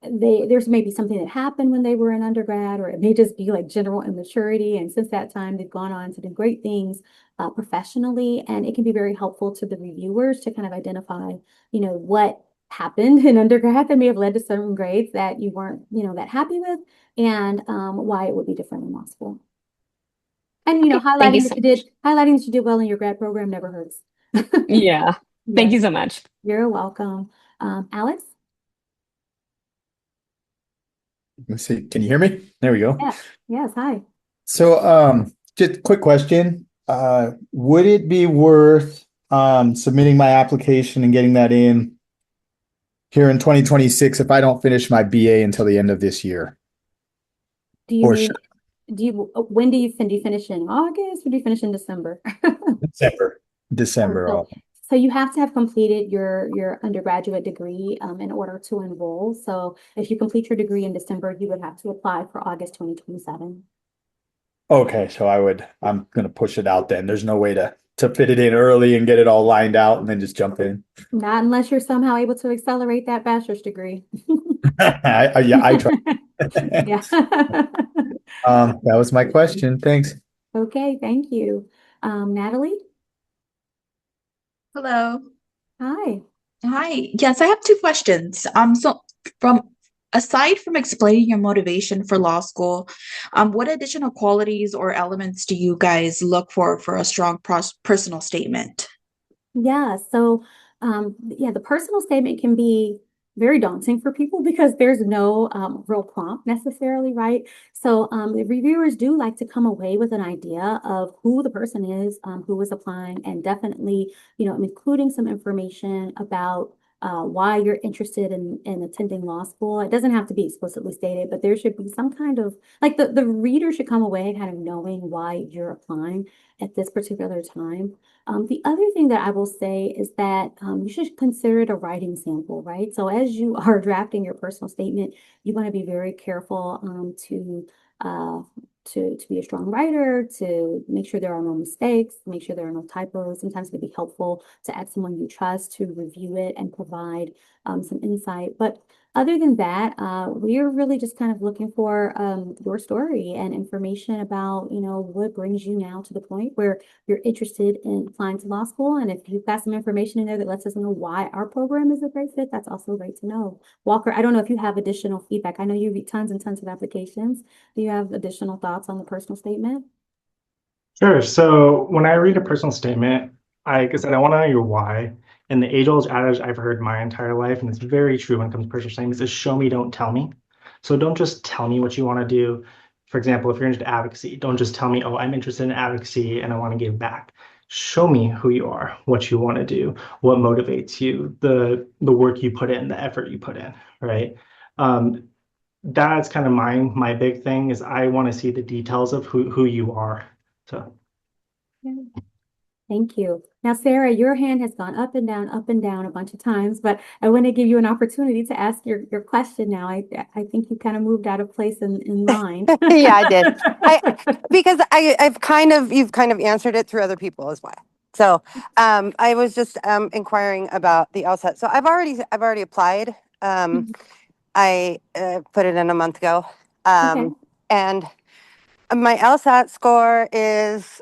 there's maybe something that happened when they were in undergrad, or it may just be like general immaturity. And since that time, they've gone on to do great things professionally, and it can be very helpful to the reviewers to kind of identify, what happened in undergrad that may have led to certain grades that you weren't, that happy with, and why it would be different in law school. And Okay, thank you so much. highlighting that you did well in your grad program never hurts. Yeah. Thank Yes, you so much. you're welcome. Alex? Let's see. Can you hear me? There we go. Yeah. Yes, hi. So, just a quick question. Would it be worth submitting my application and getting that in here in 2026 if I don't finish my BA until the end of this year? Do you Or mean, should when do you finish in August, or do you finish in December? December? Oh, December. so you have to have completed your undergraduate degree in order to enroll. So if you complete your degree in December, you would have to apply for August 2027. Okay, so I'm gonna push it out then. There's no way to fit it in early and get it all lined out and then just jump in. Not unless you're somehow able to accelerate that bachelor's degree. Yeah, I tried. Yeah. That was my question. Thanks. Okay, thank you. Natalie? Hello. Hi. Hi. Yes, I have two questions. So from aside from explaining your motivation for law school, what additional qualities or elements do you guys look for a strong personal statement? Yeah, so the personal statement can be very daunting for people because there's no real prompt necessarily, right? So the reviewers do like to come away with an idea of who the person is, who is applying, and definitely, including some information about why you're interested in attending law school. It doesn't have to be explicitly stated, but there should be some kind of, like, the reader should come away kind of knowing why you're applying at this particular time. The other thing that I will say is that you should consider it a writing sample, right? So as you are drafting your personal statement, you want to be very careful uh, to be a strong writer, to make sure there are no mistakes, make sure there are no typos. Sometimes it can be helpful to ask someone you trust to review it and provide some insight. But other than that, we're really just kind of looking for your story and information about, what brings you now to the point where you're interested in applying to law school. And if you've got some information in there that lets us know why our program is a great fit, that's also great to know. Walker, I don't know if you have additional feedback. I know you read tons and tons of applications. Do you have additional thoughts on the personal statement? Sure. So when I read a personal statement, like I said, I want to know your why. And the age-old adage I've heard my entire life, and it's very true when it comes to personal statements, is show me, don't tell me. So don't just tell me what you want to do. For example, if you're into advocacy, don't just tell me, oh, I'm interested in advocacy and I want to give back. Show me who you are, what you want to do, what motivates you, the work you put in, the effort you put in, right? That's kind of my big thing is I want to see the details of who you are. So Thank you. Now, Sarah, your hand has gone up and down a bunch of times, but I want to give you an opportunity to ask your question now. I think you kind of moved out of place in line. Yeah, I did. Because you've kind of answered it through other people as well. So I was just inquiring about the LSAT. So I've already applied. I put it in a month ago. Okay. And my LSAT score is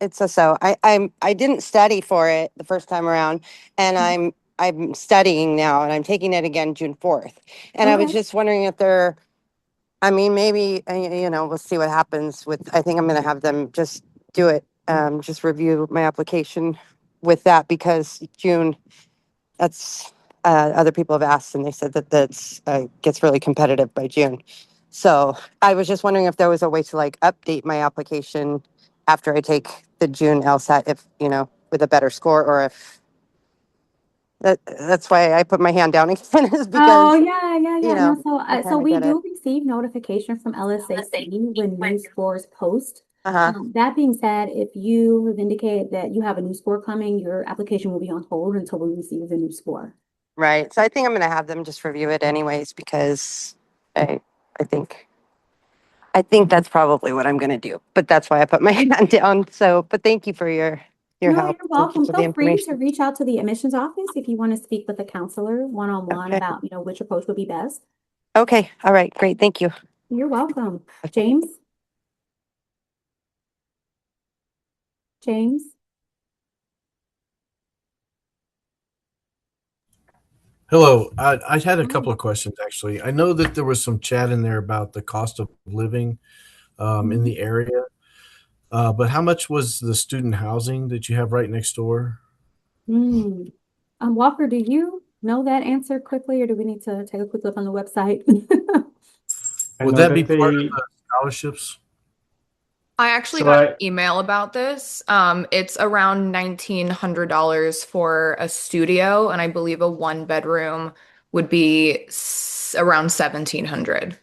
it's a so. I didn't study for it the first time around, and I'm studying now, and I'm taking it again June 4th. And I was Okay. just wondering if maybe we'll see what happens with. I think I'm going to have them just do it, just review my application with that because June. That's other people have asked, and they said that's gets really competitive by June. So I was just wondering if there was a way to update my application after I take the June LSAT, if with a better score, or if that's why I put my hand down again is Oh, because yeah. No, I so kind of we get it. do receive notification from LSAC when new scores post. Uh-huh. That being said, if you have indicated that you have a new score coming, your application will be on hold until we receive the new score. Right. So I think I'm going to have them just review it anyways because I I think I think that's probably what I'm going to do. But that's why I put my hand down. So, but thank you for your No, help. you're Thank you welcome. for the Feel free to information. reach out to the admissions office if you want to speak with a counselor one-on-one Okay. about, which approach would be best. Okay. All right. Great. Thank you. You're welcome. James? James? Hello. I had a couple Hi. of questions actually. I know that there was some chat in there about the cost of living in Mhm. the area, but how much was the student housing that you have right next door? Hmm. Walker, do you know that answer quickly, or do we need to take a quick look on the website? I Would know that be that part of they, the scholarships? I actually so got an I, email about this. It's around $1,900 for a studio, and I believe a one bedroom would be around 1,700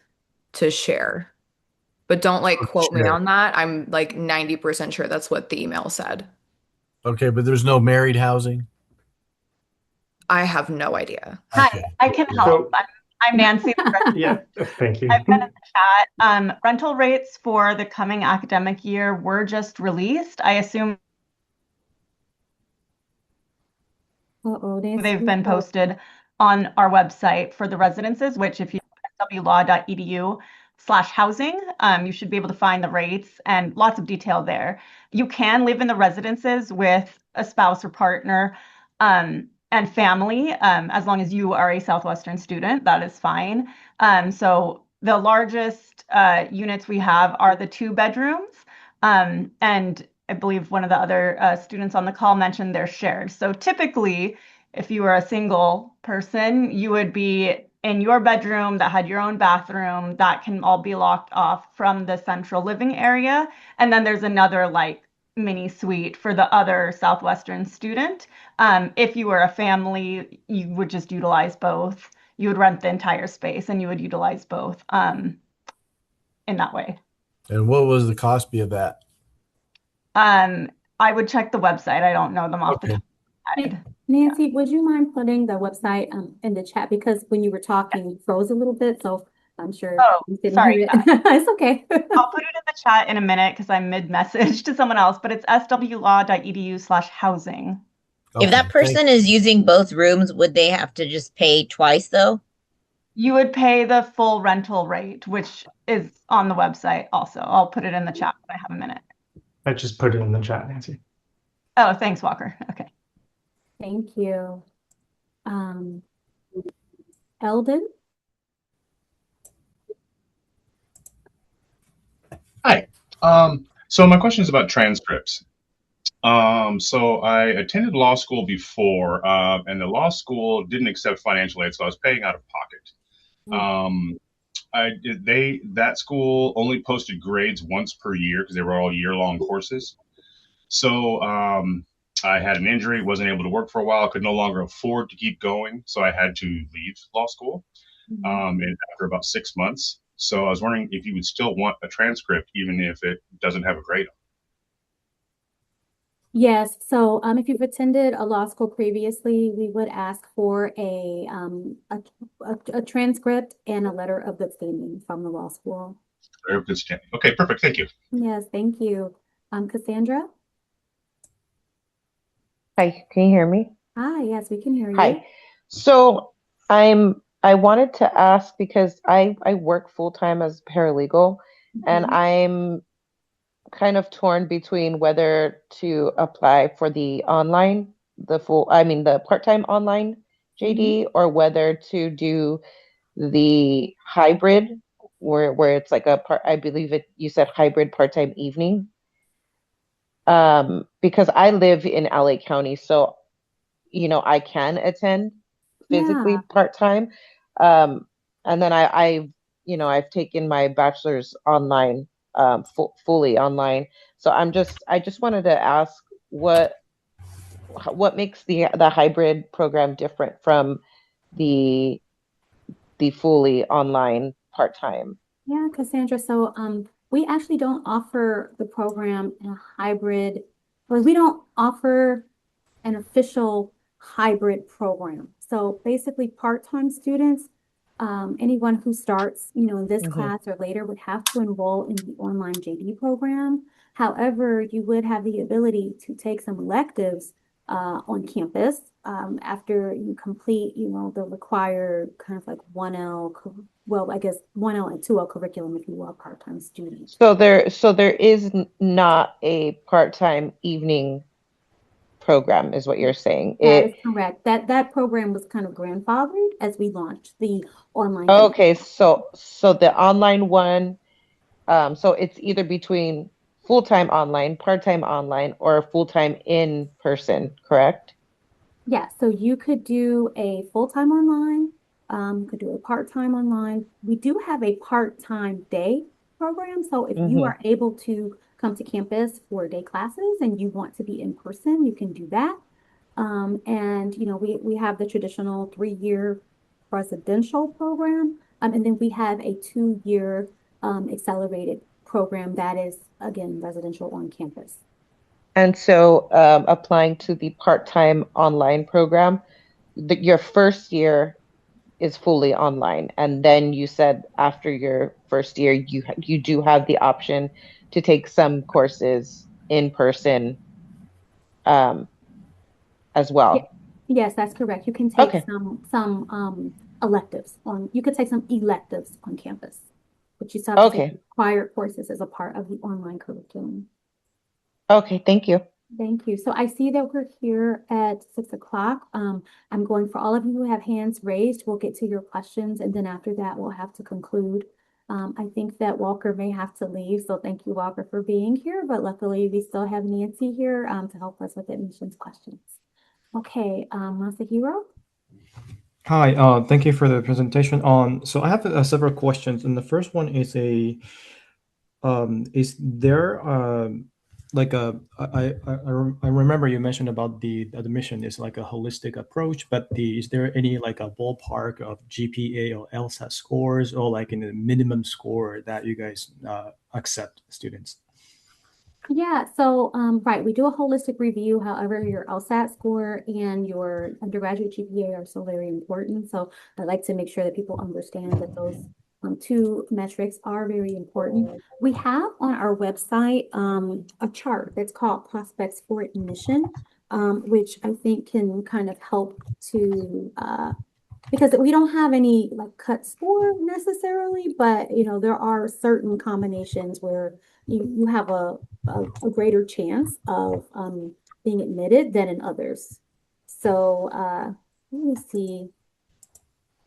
to share. But don't like quote me Sure. on that. I'm like 90% sure that's what the email said. Okay, but there's no married housing? I have no idea. Hi, Okay. I can help. so I'm Nancy. yeah, thank you. I've been in the chat. Rental rates for the coming academic year were just released. I assume Uh-oh, Nancy. they've been posted on our website for the residences, which if you swlaw.edu/housing, you should be able to find the rates and lots of detail there. You can live in the residences with a spouse or partner and family, as long as you are a Southwestern student, that is fine. So the largest units we have are the 2 bedrooms. And I believe one of the other students on the call mentioned they're shared. So typically, if you were a single person, you would be in your bedroom that had your own bathroom that can all be locked off from the central living area. And then there's another like mini suite for the other Southwestern student. If you were a family, you would just utilize both. You would rent the entire space and you would utilize both in that way. And what was the cost be of that? Um, I would check the website. I don't know them off the Okay. top of my head. Nancy, would you mind putting the website in the chat? Because when you were talking, you froze a little bit, so I'm sure Oh, you didn't sorry. hear it. It's okay. I'll put it in the chat in a minute because I'm mid-message to someone else, but it's swlaw.edu/housing. If that Okay. person is using both rooms, would they have to just pay twice though? You would pay the full rental rate, which is on the website also. I'll put it in the chat when I have a minute. I just put it in the chat, Nancy. Oh, thanks, Walker. Okay. Thank you. Eldon? Hi. So my question is about transcripts. So I attended law school before, and the law school didn't accept financial aid, so I was paying out of pocket. Um, that school only posted grades once per year because they were all year-long courses. So I had an injury, wasn't able to work for a while, could no longer afford to keep going, so I had to leave law school. And after about 6 months. So I was wondering if you would still want a transcript, even if it doesn't have a grade on Yes, so if you've attended a law school previously, we would ask for a transcript and a letter of good standing from the law school. it. Very good standing. Okay, perfect. Thank you. Yes, thank you. Cassandra? Hi, can you hear me? Hi, yes, we can hear you. Hi. So I wanted to ask because I work full time as paralegal and Mhm. I'm kind of torn between whether to apply for the online, the part-time online JD or whether to do the hybrid where it's like I believe you said hybrid part-time evening. Because I live in LA County, so I can attend physically Yeah. part-time. And then I've taken my bachelor's online, fully online. So I just wanted to ask what makes the hybrid program different from the fully online part-time? Yeah, Cassandra. So We actually don't offer the program in a hybrid, or we don't offer an official hybrid program. So basically, part-time students, anyone who starts, in this Mhm. class or later would have to enroll in the Online J.D. program. However, you would have the ability to take some electives on campus after you complete, the required kind of like 1L, well, I guess 1L and 2L curriculum if you are a part-time student. So there is not a part-time evening program, is what you're saying. That is It correct. That program was kind of grandfathered as we launched the Online J.D. okay, so the online one, so it's either between full-time online, part-time online, or full-time in person, correct? Yeah, so you could do a full-time online, could do a part-time online. We do have a part-time day program. So if you Mm-hmm. are able to come to campus for day classes and you want to be in person, you can do that. And we have the traditional 3-year residential program, and then we have a 2-year accelerated program that is again residential on campus. And so, applying to the part-time online program, your first year is fully online, and then you said after your first year, you do have the option to take some courses in person, um, as Yeah, well. yes, that's correct. You can take Okay. some electives on. You could take some electives on campus, but you still have to take Okay. required courses as a part of the online curriculum. Okay. Thank you. Thank you. So I see that we're here at 6 o'clock. I'm going for all of you who have hands raised. We'll get to your questions, and then after that, we'll have to conclude. I think that Walker may have to leave, so thank you, Walker, for being here. But luckily, we still have Nancy here to help us with admissions questions. Okay, Masahiro? Hi, thank you for the presentation. So I have several questions, and the first one is is there like I remember you mentioned about the admission is like a holistic approach, but is there any like a ballpark of GPA or LSAT scores or like in a minimum score that you guys accept students? Yeah, so right, we do a holistic review. However, your LSAT score and your undergraduate GPA are so very important. So I like to make sure that people understand that those two metrics are very important. We have on our website a chart that's called Prospects for Admission, which I think can kind of help to because we don't have any like cut score necessarily, but there are certain combinations where you have a greater chance of being admitted than in others. So let me see.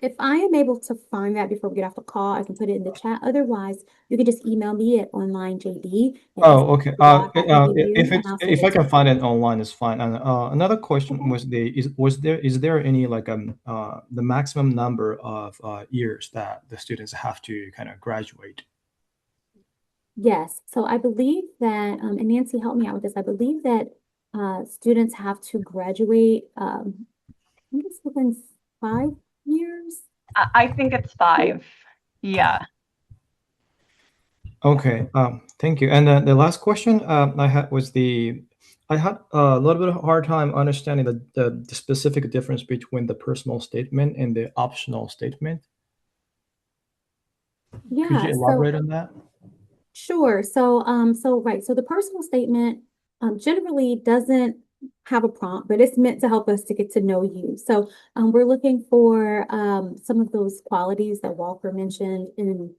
If I am able to find that before we get off the call, I can put it in the chat. Otherwise, you can just email me at onlinejd Oh, okay. and I'll send If it I to can you. find it online, it's fine. And another question Okay. was is there any like the maximum number of years that the students have to kind of graduate? Yes. So I believe that, and Nancy helped me out with this. I believe that students have to graduate, I think it's within 5 years. I think it's 5. Yeah. Okay. Thank you. And the last question I had was I had a little bit of a hard time understanding the specific difference between the personal statement and the optional statement. Could Yeah. you So elaborate on that? sure. So right. So the personal statement generally doesn't have a prompt, but it's meant to help us to get to know you. So we're looking for some of those qualities that Walker mentioned in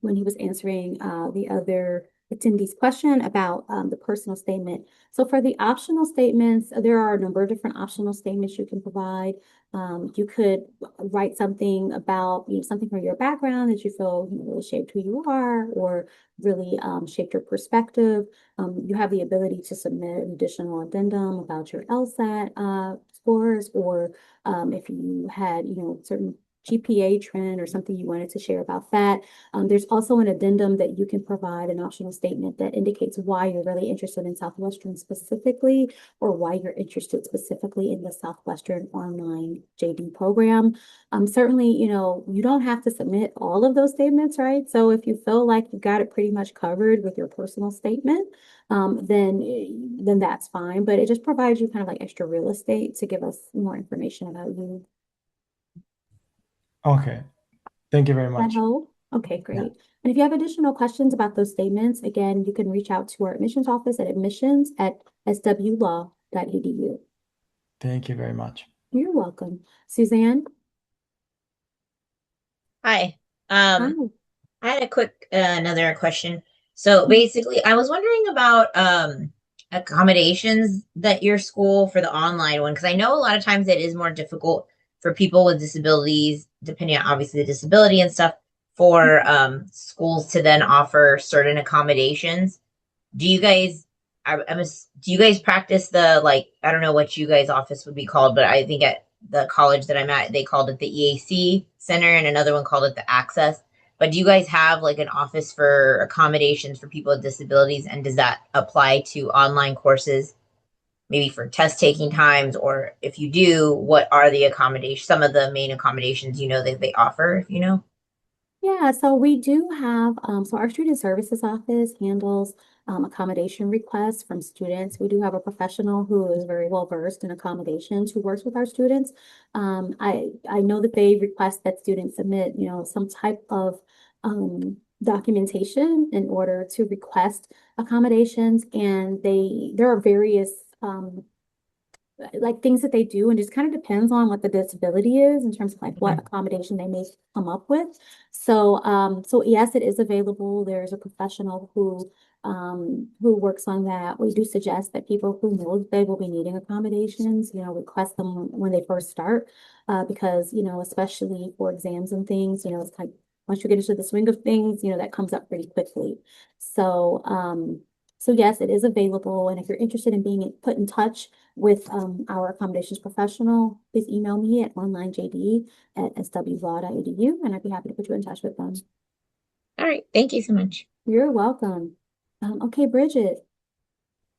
when he was answering the other attendee's question about the personal statement. So for the optional statements, there are a number of different optional statements you can provide. You could write something about, something from your background that you feel really shaped who you are, or really shaped your perspective. You have the ability to submit an additional addendum about your LSAT scores, or if you had, certain GPA trend or something you wanted to share about that. There's also an addendum that you can provide, an optional statement that indicates why you're really interested in Southwestern specifically, or why you're interested specifically in the Southwestern Online J.D. program. Certainly, you don't have to submit all of those statements, right? So if you feel like you've got it pretty much covered with your personal statement, then that's fine. But it just provides you kind of like extra real estate to give us more information about you. Okay. Thank you very That much. help? Okay, great. And if you have additional questions about those statements, again, you can reach out to our admissions office at admissions@swlaw.edu. Thank you very much. You're welcome. Suzanne? Hi. Hi. I had a quick another question. So basically, I was wondering about accommodations that your school for the online one, because I know a lot of times it is more difficult for people with disabilities, depending on obviously the disability and stuff, for schools to then offer certain accommodations. Do you guys, do you guys practice the, like, I don't know what you guys' office would be called, but I think at the college that I'm at, they called it the EAC Center, and another one called it the Access. But do you guys have like an office for accommodations for people with disabilities? And does that apply to online courses, maybe for test taking times? Or if you do, what are the accommodations, some of the main accommodations that they offer, if you know? Yeah, so we do have, so our student services office handles accommodation requests from students. We do have a professional who is very well versed in accommodations who works with our students. I know that they request that students submit, some type of documentation in order to request accommodations, and there are various like things that they do, and just kind of depends on what the disability is in terms of like what accommodation they may come up with. So yes, it is available. There's a professional who works on that. We do suggest that people who know that they will be needing accommodations, request them when they first start, because especially for exams and things, it's like once you get into the swing of things, that comes up pretty quickly. So yes, it is available, and if you're interested in being put in touch with our accommodations professional, please email me at onlinejd@swlaw.edu, and I'd be happy to put you in touch with them. All right. Thank you so much. You're welcome. Okay, Bridget.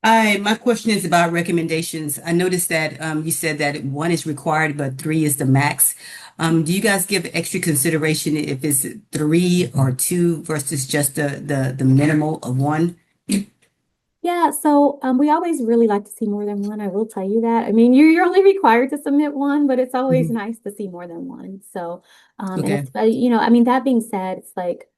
Hi, my question is about recommendations. I noticed that you said that one is required, but three is the max. Do you guys give extra consideration if it's three or two versus just the minimal of one? Yeah, so we always really like to see more than one. I will tell you that. I mean, you're only required to submit one, but it's always nice to see more than one. So, and Okay. it's, I mean, that being said, it's like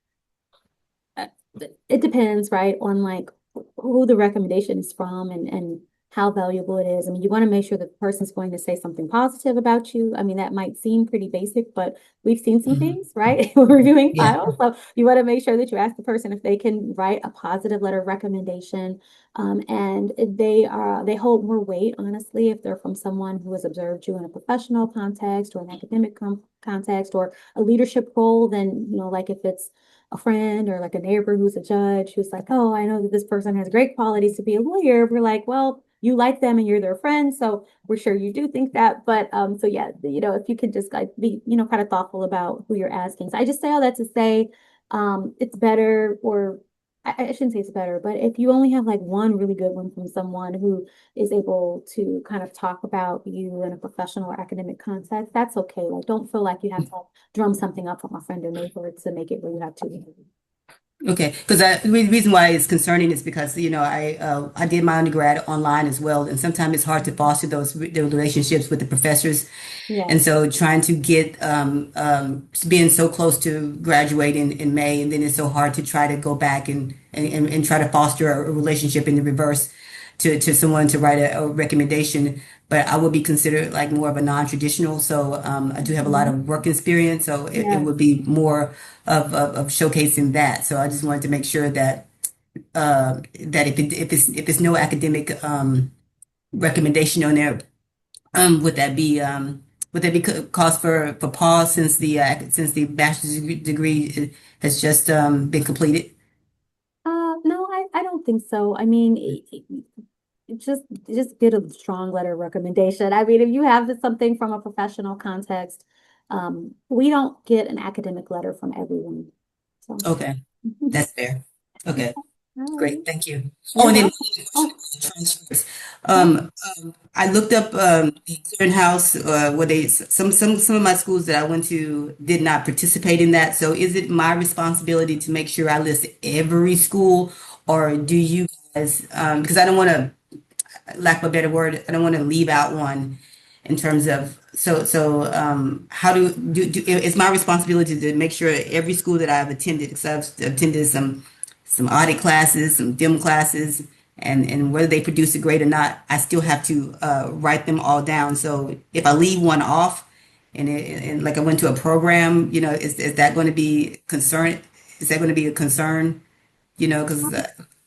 it depends, right, on like who the recommendation is from and how valuable it is. I mean, you want to make sure that the person's going to say something positive about you. I mean, that might seem pretty basic, but we've seen some things, right? We're reviewing Yeah. files. So you want to make sure that you ask the person if they can write a positive letter of recommendation. And they hold more weight, honestly, if they're from someone who has observed you in a professional context or an academic context or a leadership role than, like if it's a friend or like a neighbor who's a judge who's like, oh, I know that this person has great qualities to be a lawyer. We're like, well, you like them and you're their friend, so we're sure you do think that. But so yeah, if you could just like be, kind of thoughtful about who you're asking. So I just say all that to say, it's better, or I shouldn't say it's better, but if you only have like one really good one from someone who is able to kind of talk about you in a professional or academic context, that's okay. Like, don't feel like you have to drum something up from a friend or neighbor to make it where you have to. Okay, because the reason why it's concerning is because I did my undergrad online as well, and sometimes it's hard to foster those relationships with the professors, and so trying to get being so close to graduating in May, and then it's so hard to try to go back and try to foster a relationship in the reverse to someone to write a recommendation. But I would be considered like more of a non-traditional. So I do have a lot of work experience. So it would be more of showcasing that. So I just wanted to make sure that that if it's no academic recommendation on there, would that be cause for pause since the bachelor's degree has just been completed? No, I don't think so. I mean, just get a strong letter of recommendation. I mean, if you have something from a professional context, We don't get an academic letter from everyone. So. Okay, that's fair. Okay, All great, right. thank you. You're Oh, and then welcome. transfers. I looked up the clearinghouse where some of my schools that I went to did not participate in that. So is it my responsibility to make sure I list every school, or do you guys? Because I don't want to, lack of a better word, I don't want to leave out one in terms of how it's my responsibility to make sure every school that I've attended, because I've attended some audit classes, some DIM classes, and whether they produce a grade or not, I still have to write them all down. So if I leave one off, and like I went to a program, is that going to be concern? Is that going to be a concern? Because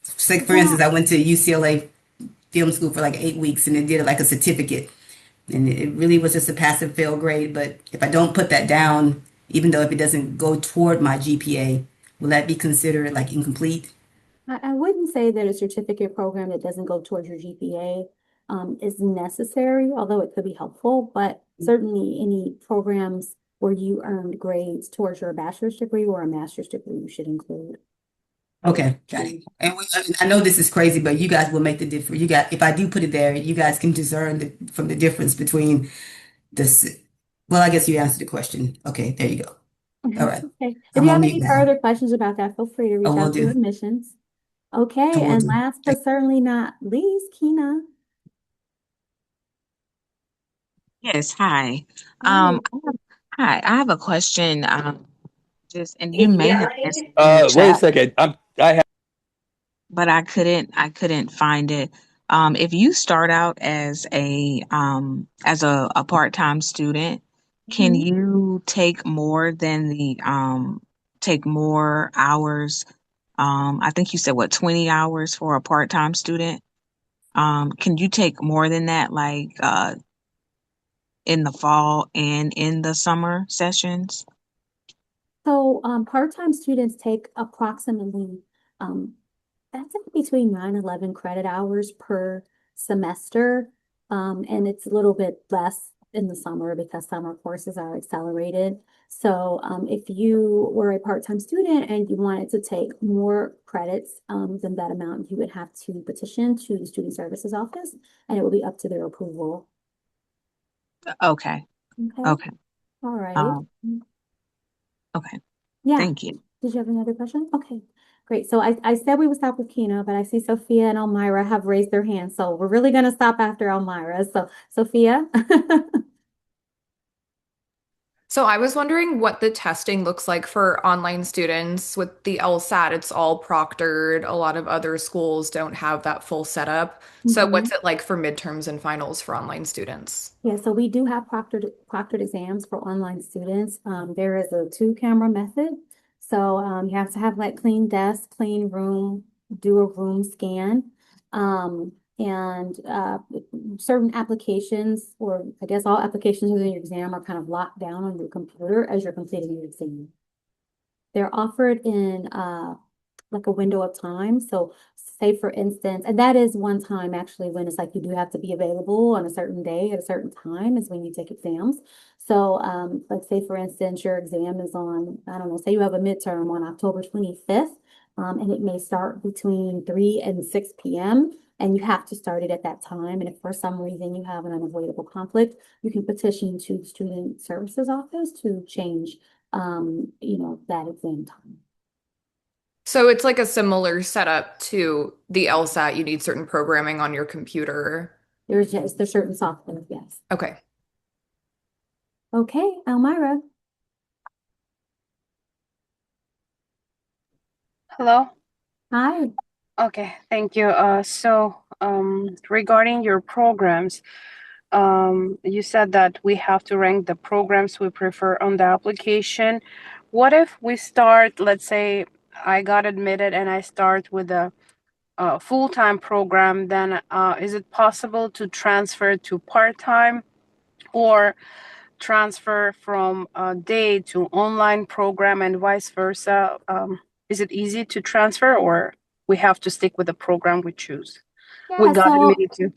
say for instance, I went to UCLA film school for like 8 weeks and it did like a certificate. And it really was just a passive fail grade. But if I don't put that down, even though if it doesn't go toward my GPA, will that be considered like incomplete? I wouldn't say that a certificate program that doesn't go towards your GPA is necessary, although it could be helpful, but certainly any programs where you earned grades towards your bachelor's degree or a master's degree you should include. Okay, got it. And I know this is crazy, but you guys will make the difference. If I do put it there, you guys can discern from the difference between this. Well, I guess you answered the question. Okay, there you go. All right. Okay. If I'm you on have mute any now. further questions about that, feel free to I reach will out to do. admissions. I Okay, will and do. last but certainly not least, Kina. Yes, hi. Hi. I have a question. And you may have answered in the Wait a chat, second. I have. but I couldn't find it. If you start out as a part-time student, can Mhm. you take more hours? I think you said what, 20 hours for a part-time student? Can you take more than that, like in the fall and in the summer sessions? So part-time students take approximately um, that's between 9 and 11 credit hours per semester. And it's a little bit less in the summer because summer courses are accelerated. So if you were a part-time student and you wanted to take more credits than that amount, you would have to petition to the Student Services Office and it will be up to their approval. Okay. Okay. Okay. All right. Okay. Yeah. Thank you. Did you have another question? Okay, great. So I said we would stop with Kina, but I see Sophia and Elmira have raised their hands. So we're really going to stop after Elmira. So Sophia. So I was wondering what the testing looks like for online students with the LSAT. It's all proctored. A lot of other schools don't have that full setup. So what's it like for midterms and finals for online students? Yeah, so we do have proctored exams for online students. There is a 2-camera method. So you have to have like clean desk, clean room, do a room scan. And certain applications, or I guess all applications within your exam, are kind of locked down on your computer as you're completing your exam. They're offered in like a window of time. So say for instance, and that is one time actually when it's like you do have to be available on a certain day at a certain time is when you take exams. So like say for instance, your exam is on, I don't know, say you have a midterm on October 25th, and it may start between 3 and 6 p.m. and you have to start it at that time. And if for some reason you have an unavoidable conflict, you can petition to the Student Services Office to change that exam time. So it's like a similar setup to the LSAT. You need certain programming on your computer. There's certain software, yes. Okay. Okay, Elmira. Hello. Hi. Okay, thank you. Regarding your programs, you said that we have to rank the programs we prefer on the application. What if we start, let's say I got admitted and I start with a full-time program, then is it possible to transfer to part-time or transfer from day to online program and vice versa? Is it easy to transfer or we have to stick with the program we choose? We Yeah, got so admitted to.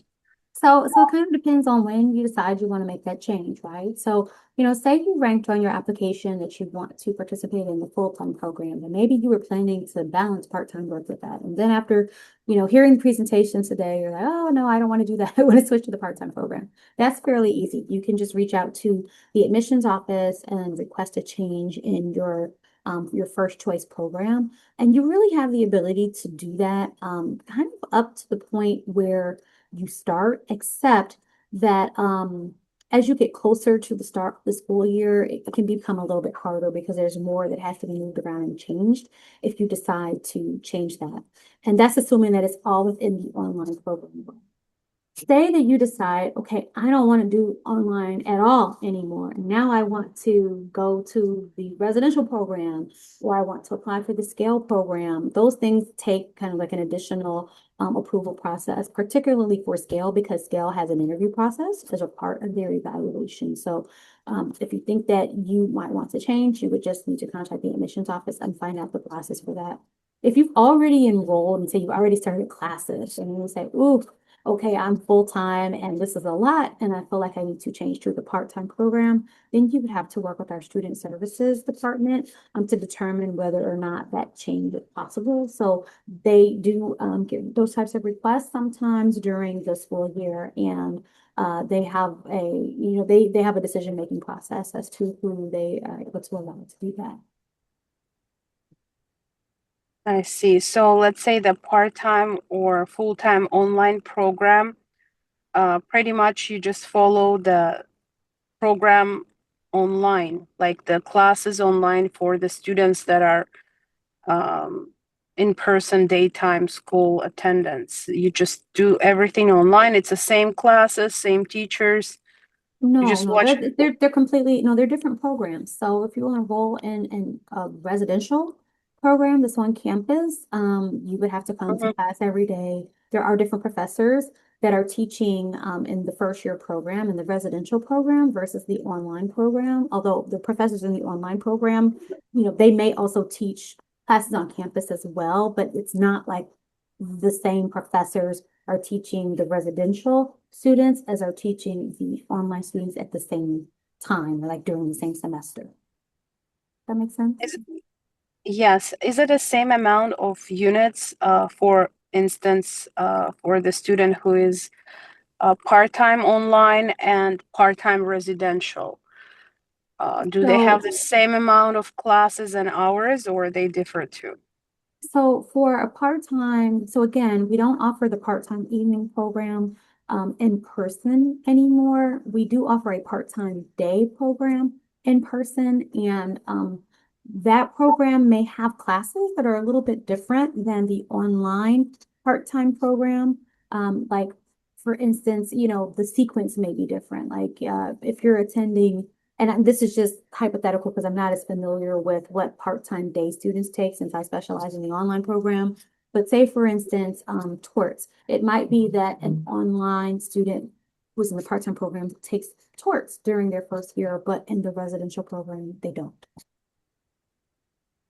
So it kind of depends on when you decide you want to make that change, right? So, say you ranked on your application that you want to participate in the full-time program, and maybe you were planning to balance part-time work with that. And then after, hearing the presentation today, you're like, oh no, I don't want to do that. I want to switch to the part-time program. That's fairly easy. You can just reach out to the admissions office and request a change in your first choice program. And you really have the ability to do that kind of up to the point where you start, except that as you get closer to the start of the school year, it can become a little bit harder because there's more that has to be moved around and changed if you decide to change that. And that's assuming that it's all within the online program. Say that you decide, okay, I don't want to do online at all anymore. And now I want to go to the residential program or I want to apply for the scale program. Those things take kind of like an additional approval process, particularly for scale, because scale has an interview process as a part of their evaluation. So if you think that you might want to change, you would just need to contact the admissions office and find out the process for that. If you've already enrolled and say you've already started classes and you say, ooh, okay, I'm full-time and this is a lot, and I feel like I need to change to the part-time program, then you would have to work with our student services department to determine whether or not that change is possible. So they do get those types of requests sometimes during the school year, and they have they have a decision-making process as to who they are able to allow to do that. I see. So let's say the part-time or full-time online program, pretty much you just follow the program online, like the classes online for the students that are in-person daytime school attendance. You just do everything online. It's the same classes, same teachers. You No, just no, watch. they're completely no, they're different programs. So if you enroll in a residential program that's on campus, you would have to come to class every day. There are different professors that are teaching in the first year program in the residential program versus the online program. Although the professors in the online program, they may also teach classes on campus as well, but it's not like the same professors are teaching the residential students as are teaching the online students at the same time, like during the same semester. That makes sense? Yes. Is it the same amount of units, for instance, for the student who is part-time online and part-time residential? Do they have the same amount of classes and hours, or they differ too? So for a part-time, so again, we don't offer the part-time evening program in person anymore. We do offer a part-time day program in person, and that program may have classes that are a little bit different than the online part-time program. Like for instance, the sequence may be different. Like if you're attending and this is just hypothetical because I'm not as familiar with what part-time day students take since I specialize in the online program. But say, for instance, torts. It might be that an online student who's in the part-time program takes torts during their first year, but in the residential program, they don't.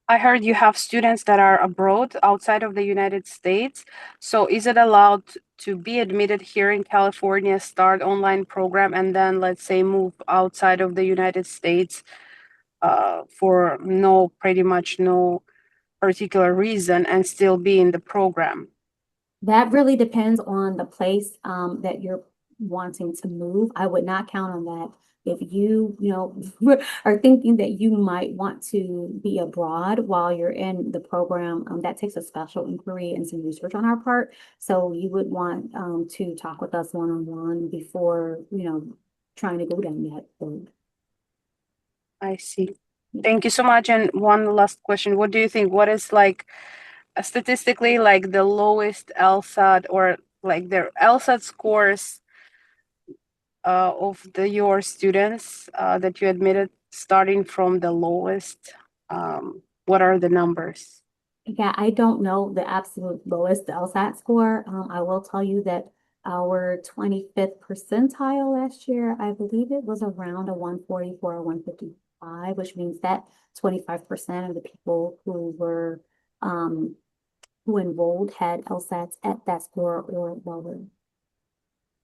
I heard you have students that are abroad outside of the United States. So is it allowed to be admitted here in California, start online program, and then let's say move outside of the United States for pretty much no particular reason and still be in the program? That really depends on the place that you're wanting to move. I would not count on that. If you, are thinking that you might want to be abroad while you're in the program, that takes a special inquiry and some research on our part. So you would want to talk with us one-on-one before, trying to go down that road. I see. Thank you so much. And one last question. What do you think? What is like statistically like the lowest LSAT or like their LSAT scores of your students that you admitted, starting from the lowest? What are the numbers? Yeah, I don't know the absolute lowest LSAT score. I will tell you that our 25th percentile last year, I believe it was around a 144 or 155, which means that 25% of the people who enrolled had LSATs at that score or lower.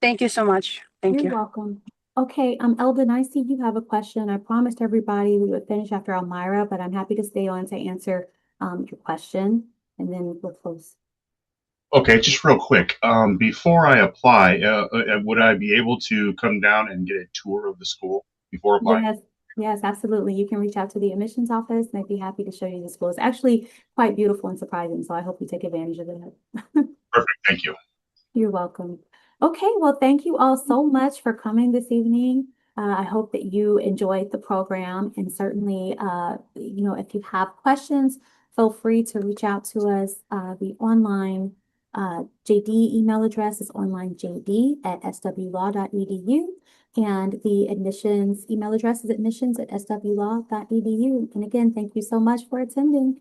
Thank you so much. Thank You're you. welcome. Okay, Eldon, I see you have a question. I promised everybody we would finish after Elmira, but I'm happy to stay on to answer your question, and then we'll close. Okay, just real quick. Before I apply, would I be able to come down and get a tour of the school before applying? Yes, yes, absolutely. You can reach out to the admissions office, and they'd be happy to show you the school. It's actually quite beautiful and surprising, so I hope you take advantage of it. Perfect. Thank you. You're welcome. Okay, well, thank you all so much for coming this evening. I hope that you enjoyed the program, and certainly, if you have questions, feel free to reach out to us. The online JD email address is onlinejd@swlaw.edu, and the admissions email address is admissions@swlaw.edu. And again, thank you so much for attending.